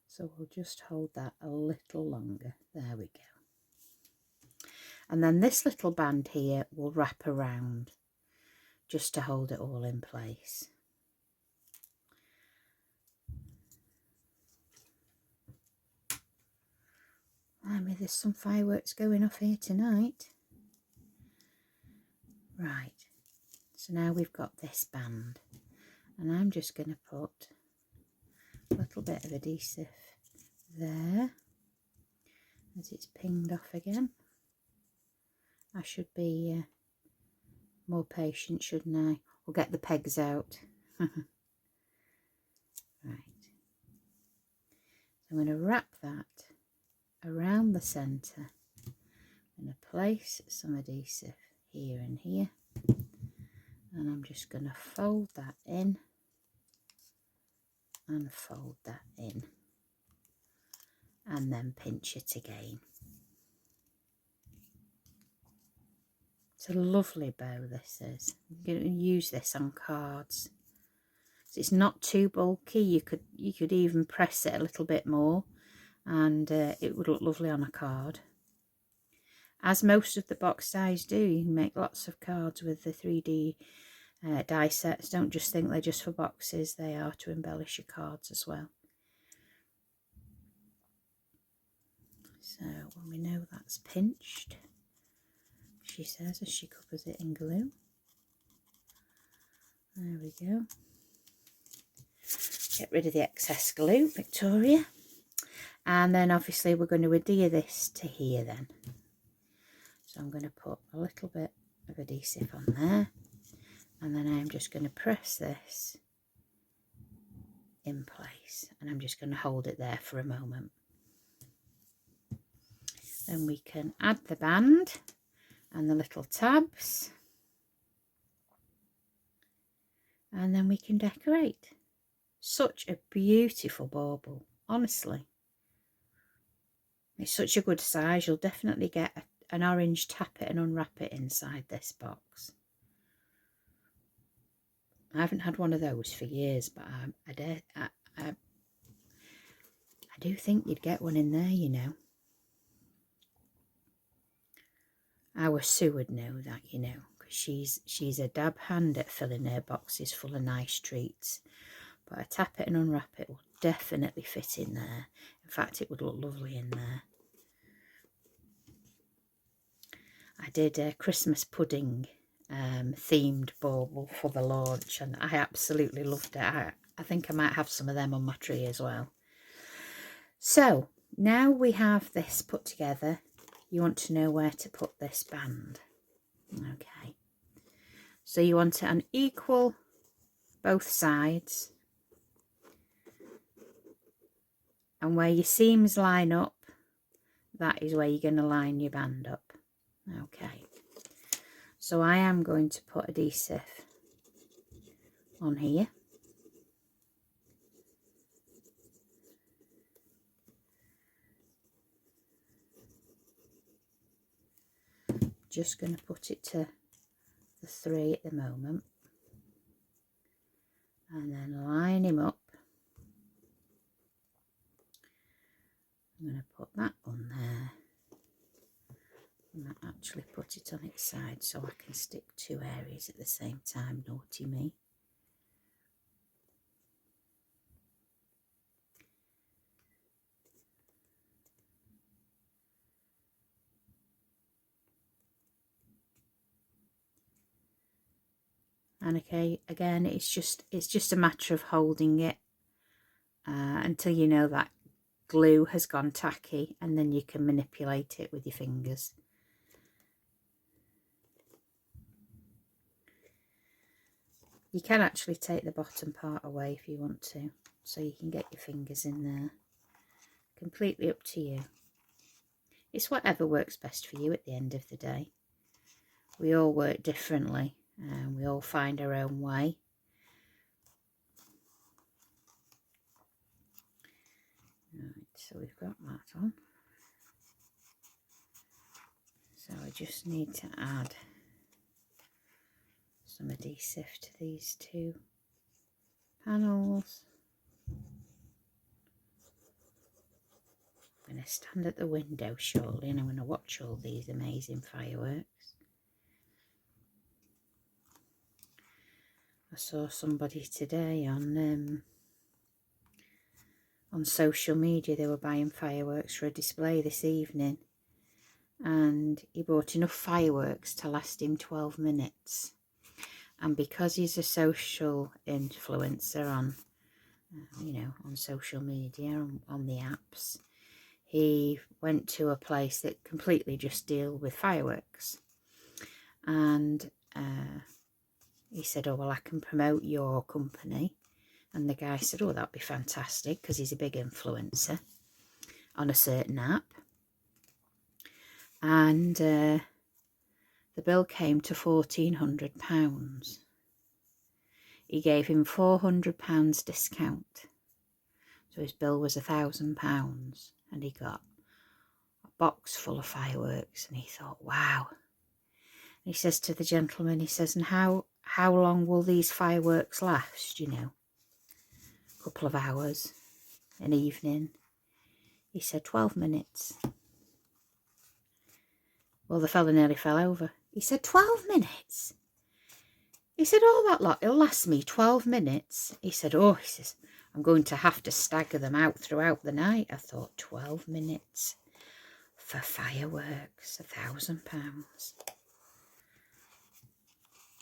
So we'll just hold that a little longer. There we go. And then this little band here will wrap around just to hold it all in place. Blimey, there's some fireworks going off here tonight. Right. So now we've got this band, and I'm just going to put a little bit of adhesive there as it's pinged off again. I should be more patient, shouldn't I? We'll get the pegs out. Right. So I'm going to wrap that around the centre. I'm going to place some adhesive here and here. And I'm just going to fold that in and fold that in and then pinch it again. It's a lovely bow, this is. I'm going to use this on cards. So it's not too bulky. You could even press it a little bit more and it would look lovely on a card. As most of the box dies do, you can make lots of cards with the 3D die sets. Don't just think they're just for boxes, they are to embellish your cards as well. So when we know that's pinched, she says as she covers it in glue. There we go. Get rid of the excess glue, Victoria. And then obviously we're going to adhere this to here then. So I'm going to put a little bit of adhesive on there. And then I'm just going to press this in place. And I'm just going to hold it there for a moment. Then we can add the band and the little tabs. And then we can decorate. Such a beautiful bauble, honestly. It's such a good size. You'll definitely get an orange tap it and unwrap it inside this box. I haven't had one of those for years, but I do think you'd get one in there, you know. Our Sue would know that, you know, because she's a dab hand at filling her boxes full of nice treats. But a tap it and unwrap it will definitely fit in there. In fact, it would look lovely in there. I did a Christmas pudding themed bauble for the launch, and I absolutely loved it. I think I might have some of them on my tree as well. So now we have this put together, you want to know where to put this band. Okay, so you want it on equal both sides, and where your seams line up, that is where you're going to line your band up. Okay, so I am going to put adhesive on here. Just going to put it to the 3 at the moment, and then line him up. I'm going to put that on there, and I actually put it on its side so I can stick 2 areas at the same time. Naughty me. And okay, again, it's just a matter of holding it until you know that glue has gone tacky, and then you can manipulate it with your fingers. You can actually take the bottom part away if you want to, so you can get your fingers in there. Completely up to you. It's whatever works best for you at the end of the day. We all work differently, and we all find our own way. Right, so we've got that on. So I just need to add some adhesive to these two panels. I'm going to stand at the window shortly and I'm going to watch all these amazing fireworks. I saw somebody today on social media. They were buying fireworks for a display this evening, and he bought enough fireworks to last him 12 minutes. And because he's a social influencer on on social media, on the apps, he went to a place that completely just deal with fireworks, and he said, oh well, I can promote your company. And the guy said, oh, that'd be fantastic, because he's a big influencer on a certain app. And the bill came to £1,400. He gave him £400 discount, so his bill was £1,000, and he got a box full of fireworks. And he thought, wow. And he says to the gentleman, he says, and how long will these fireworks last? You know, a couple of hours, an evening. He said 12 minutes. Well, the fella nearly fell over. He said, 12 minutes? He said, oh, that lot, it'll last me 12 minutes. He said, oh, he says, I'm going to have to stagger them out throughout the night. I thought, 12 minutes for fireworks, £1,000.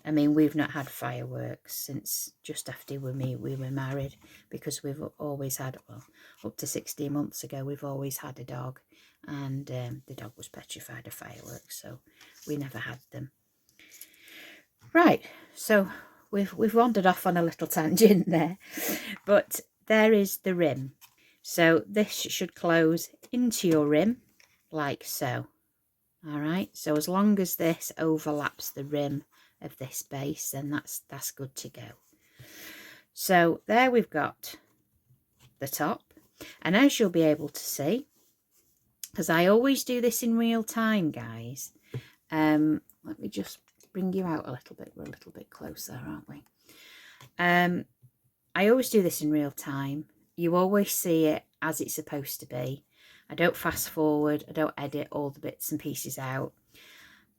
I mean, we've not had fireworks since just after we were married, because we've always had, well, up to 16 months ago, we've always had a dog, and the dog was petrified of fireworks, so we never had them. Right, so we've wandered off on a little tangent there, but there is the rim. So this should close into your rim like so. All right, so as long as this overlaps the rim of this base, then that's good to go. So there we've got the top, and as you'll be able to see, because I always do this in real time, guys, let me just bring you out a little bit. We're a little bit closer, aren't we? I always do this in real time. You always see it as it's supposed to be. I don't fast forward, I don't edit all the bits and pieces out.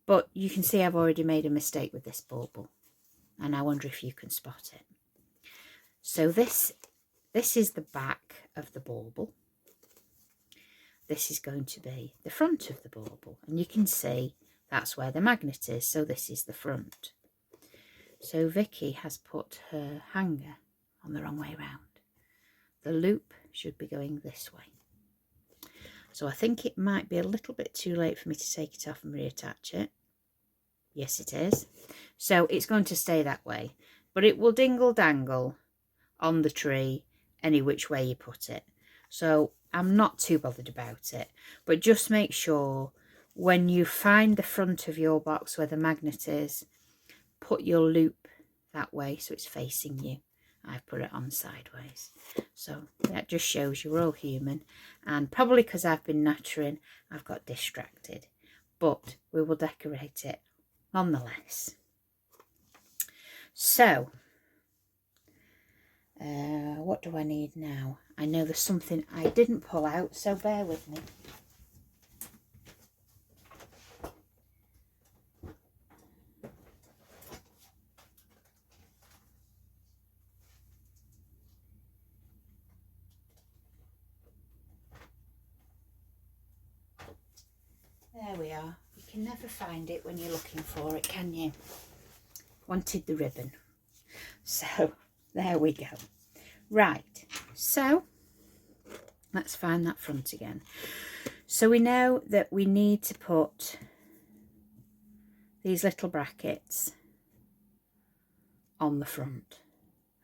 But you can see I've already made a mistake with this bauble, and I wonder if you can spot it. So this is the back of the bauble. This is going to be the front of the bauble, and you can see that's where the magnet is, so this is the front. So Vicky has put her hanger on the wrong way around. The loop should be going this way. So I think it might be a little bit too late for me to take it off and reattach it. Yes, it is. So it's going to stay that way, but it will dingle dangle on the tree any which way you put it. So I'm not too bothered about it, but just make sure when you find the front of your box where the magnet is, put your loop that way so it's facing you. I've put it on sideways. So that just shows you we're all human, and probably because I've been nattering, I've got distracted, but we will decorate it nonetheless. So what do I need now? I know there's something I didn't pull out, so bear with me. There we are. You can never find it when you're looking for it, can you? Wanted the ribbon. So there we go. Right, so let's find that front again. So we know that we need to put these little brackets on the front.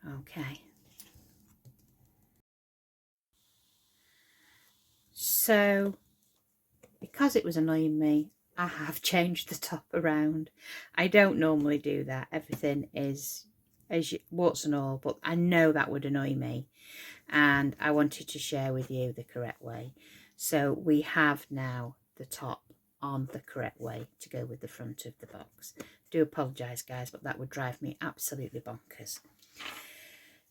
Okay. So because it was annoying me, I have changed the top around. I don't normally do that. Everything is as warts and all, but I know that would annoy me, and I wanted to share with you the correct way. So we have now the top on the correct way to go with the front of the box. I do apologise, guys, but that would drive me absolutely bonkers.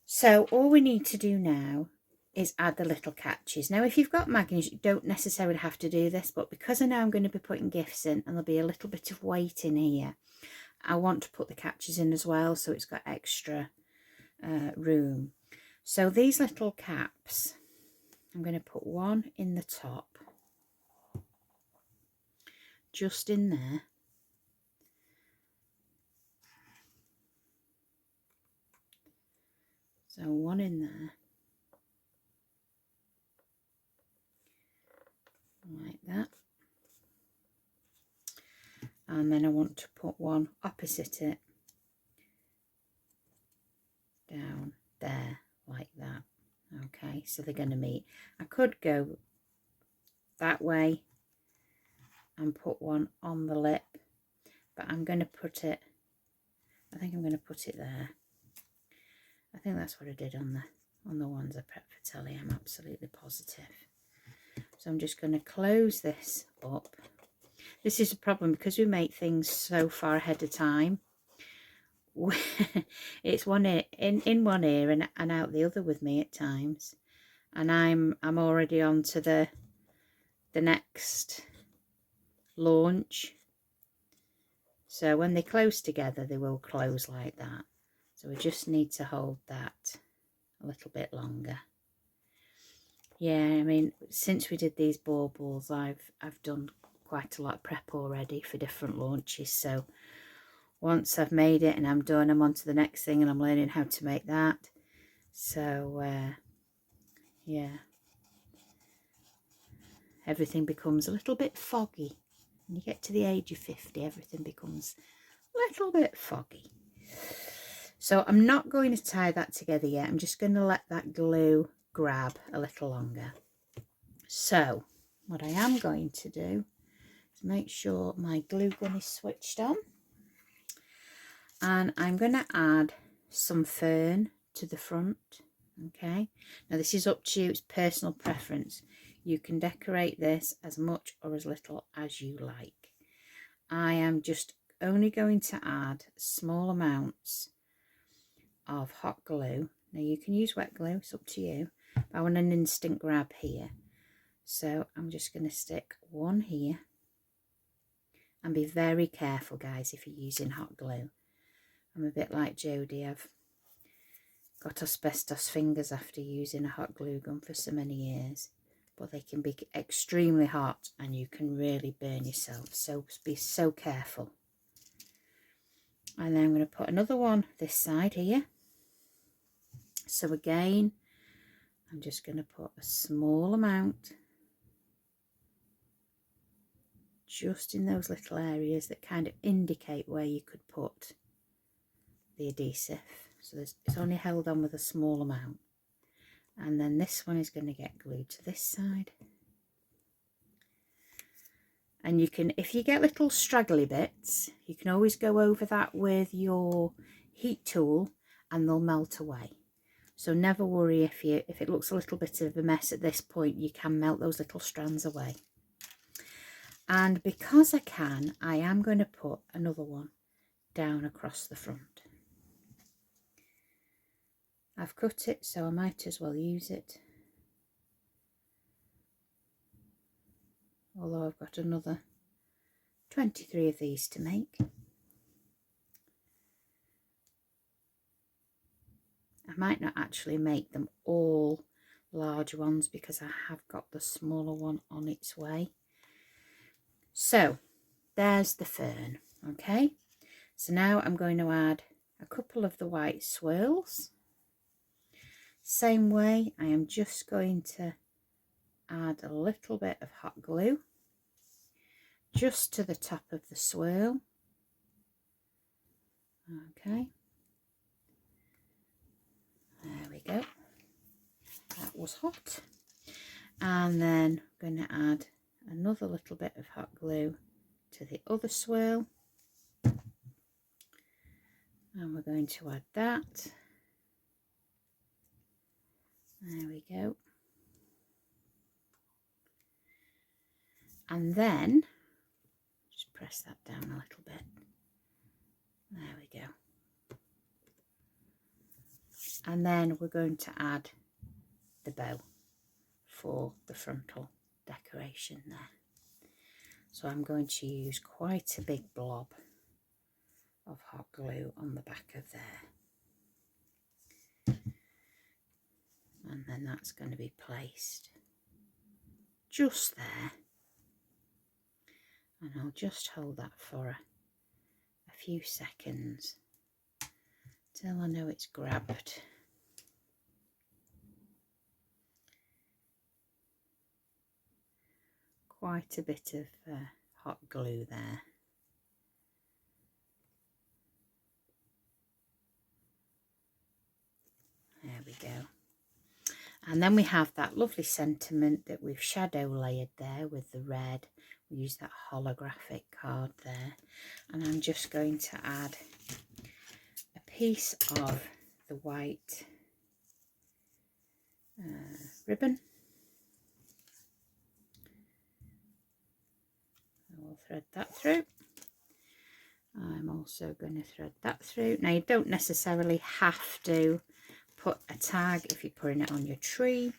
So all we need to do now is add the little catches. Now, if you've got magnets, you don't necessarily have to do this, but because I know I'm going to be putting gifts in and there'll be a little bit of weight in here, I want to put the catches in as well, so it's got extra room. So these little caps, I'm going to put one in the top, just in there. So one in there, like that. And then I want to put one opposite it, down there, like that. Okay, so they're going to meet. I could go that way and put one on the lip, but I'm going to put it, I think I'm going to put it there. I think that's what I did on the ones I prepped for telly. I'm absolutely positive. So I'm just going to close this up. This is a problem because we make things so far ahead of time. It's one ear in one ear and out the other with me at times, and I'm already on to the next launch. So when they close together, they will close like that. So we just need to hold that a little bit longer. Yeah, I mean, since we did these baubles, I've done quite a lot of prep already for different launches. So once I've made it and I'm done, I'm on to the next thing and I'm learning how to make that. So yeah, everything becomes a little bit foggy. When you get to the age of 50, everything becomes a little bit foggy. So I'm not going to tie that together yet. I'm just going to let that glue grab a little longer. So what I am going to do is make sure my glue gun is switched on. And I'm going to add some fern to the front. Okay, now this is up to you, it's personal preference. You can decorate this as much or as little as you like. I am just only going to add small amounts of hot glue. Now you can use wet glue, it's up to you, but I want an instant grab here. So I'm just going to stick one here, and be very careful, guys, if you're using hot glue. I'm a bit like Jodie, I've got asbestos fingers after using a hot glue gun for so many years, but they can be extremely hot and you can really burn yourself, so be so careful. And then I'm going to put another one this side here. So again, I'm just going to put a small amount just in those little areas that kind of indicate where you could put the adhesive. So it's only held on with a small amount. And then this one is going to get glued to this side. And you can, if you get little straggly bits, you can always go over that with your heat tool and they'll melt away. So never worry if it looks a little bit of a mess at this point, you can melt those little strands away. And because I can, I am going to put another one down across the front. I've cut it, so I might as well use it. Although I've got another 23 of these to make. I might not actually make them all large ones because I have got the smaller one on its way. So there's the fern. Okay, so now I'm going to add a couple of the white swirls. Same way, I am just going to add a little bit of hot glue just to the top of the swirl. Okay, there we go. That was hot. And then I'm going to add another little bit of hot glue to the other swirl. And we're going to add that. There we go. And then just press that down a little bit. There we go. And then we're going to add the bow for the frontal decoration there. So I'm going to use quite a big blob of hot glue on the back of there. And then that's going to be placed just there. And I'll just hold that for a few seconds till I know it's grabbed. Quite a bit of hot glue there. There we go. And then we have that lovely sentiment that we've shadow layered there with the red. We use that holographic card there. And I'm just going to add a piece of the white ribbon. I'll thread that through. I'm also going to thread that through. Now, you don't necessarily have to put a tag if you're putting it on your tree,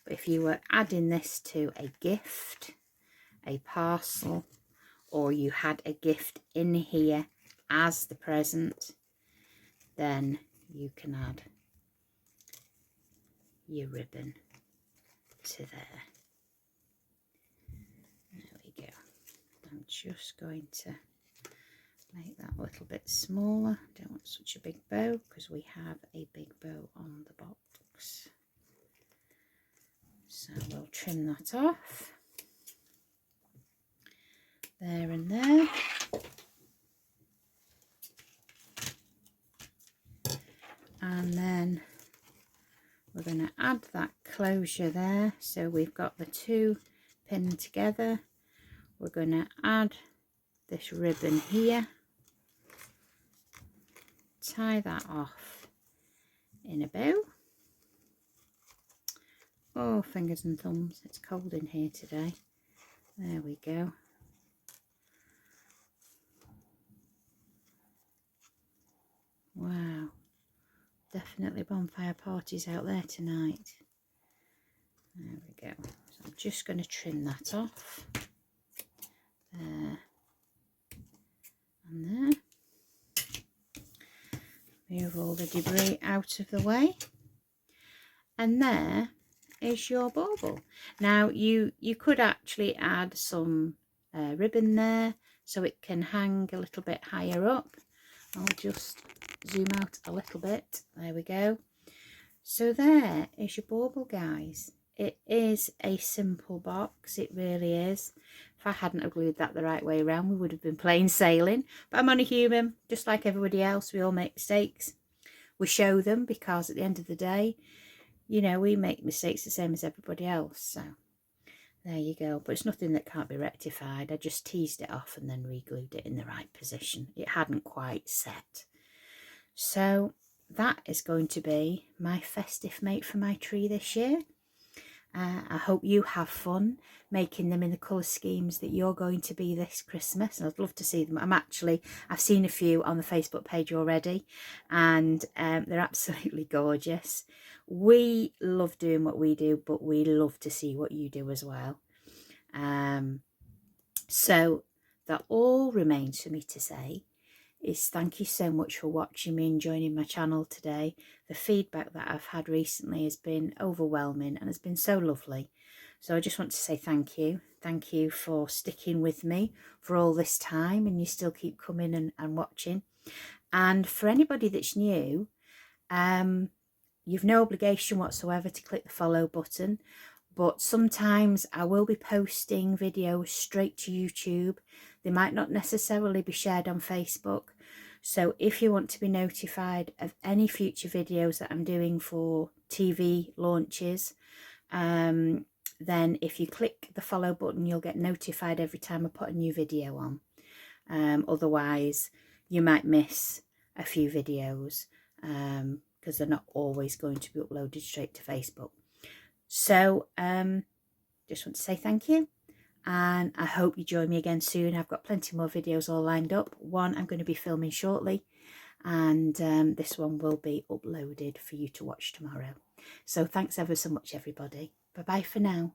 but if you were adding this to a gift, a parcel, or you had a gift in here as the present, then you can add your ribbon to there. There we go. I'm just going to make that a little bit smaller. Don't want such a big bow because we have a big bow on the box. So we'll trim that off. There and there. And then we're going to add that closure there. So we've got the two pinned together. We're going to add this ribbon here. Tie that off in a bow. Oh, fingers and thumbs, it's cold in here today. There we go. Wow, definitely bonfire parties out there tonight. There we go. So I'm just going to trim that off. There and there. Move all the debris out of the way. And there is your bauble. Now you could actually add some ribbon there so it can hang a little bit higher up. I'll just zoom out a little bit. There we go. So there is your bauble, guys. It is a simple box, it really is. If I hadn't have glued that the right way around, we would have been plain sailing. But I'm only human, just like everybody else. We all make mistakes. We show them because at the end of the day, you know, we make mistakes the same as everybody else. So there you go. But it's nothing that can't be rectified. I just teased it off and then re-glued it in the right position. It hadn't quite set. So that is going to be my festive mate for my tree this year. I hope you have fun making them in the colour schemes that you're going to be this Christmas, and I'd love to see them. I've seen a few on the Facebook page already, and they're absolutely gorgeous. We love doing what we do, but we love to see what you do as well. So that all remains for me to say is thank you so much for watching me and joining my channel today. The feedback that I've had recently has been overwhelming and it's been so lovely. So I just want to say thank you. Thank you for sticking with me for all this time, and you still keep coming and watching. And for anybody that's new, you've no obligation whatsoever to click the follow button, but sometimes I will be posting videos straight to YouTube. They might not necessarily be shared on Facebook. So if you want to be notified of any future videos that I'm doing for TV launches, then if you click the follow button, you'll get notified every time I put a new video on. Otherwise, you might miss a few videos because they're not always going to be uploaded straight to Facebook. So just want to say thank you, and I hope you join me again soon. I've got plenty more videos all lined up. One I'm going to be filming shortly, and this one will be uploaded for you to watch tomorrow. So thanks ever so much, everybody. Bye bye for now.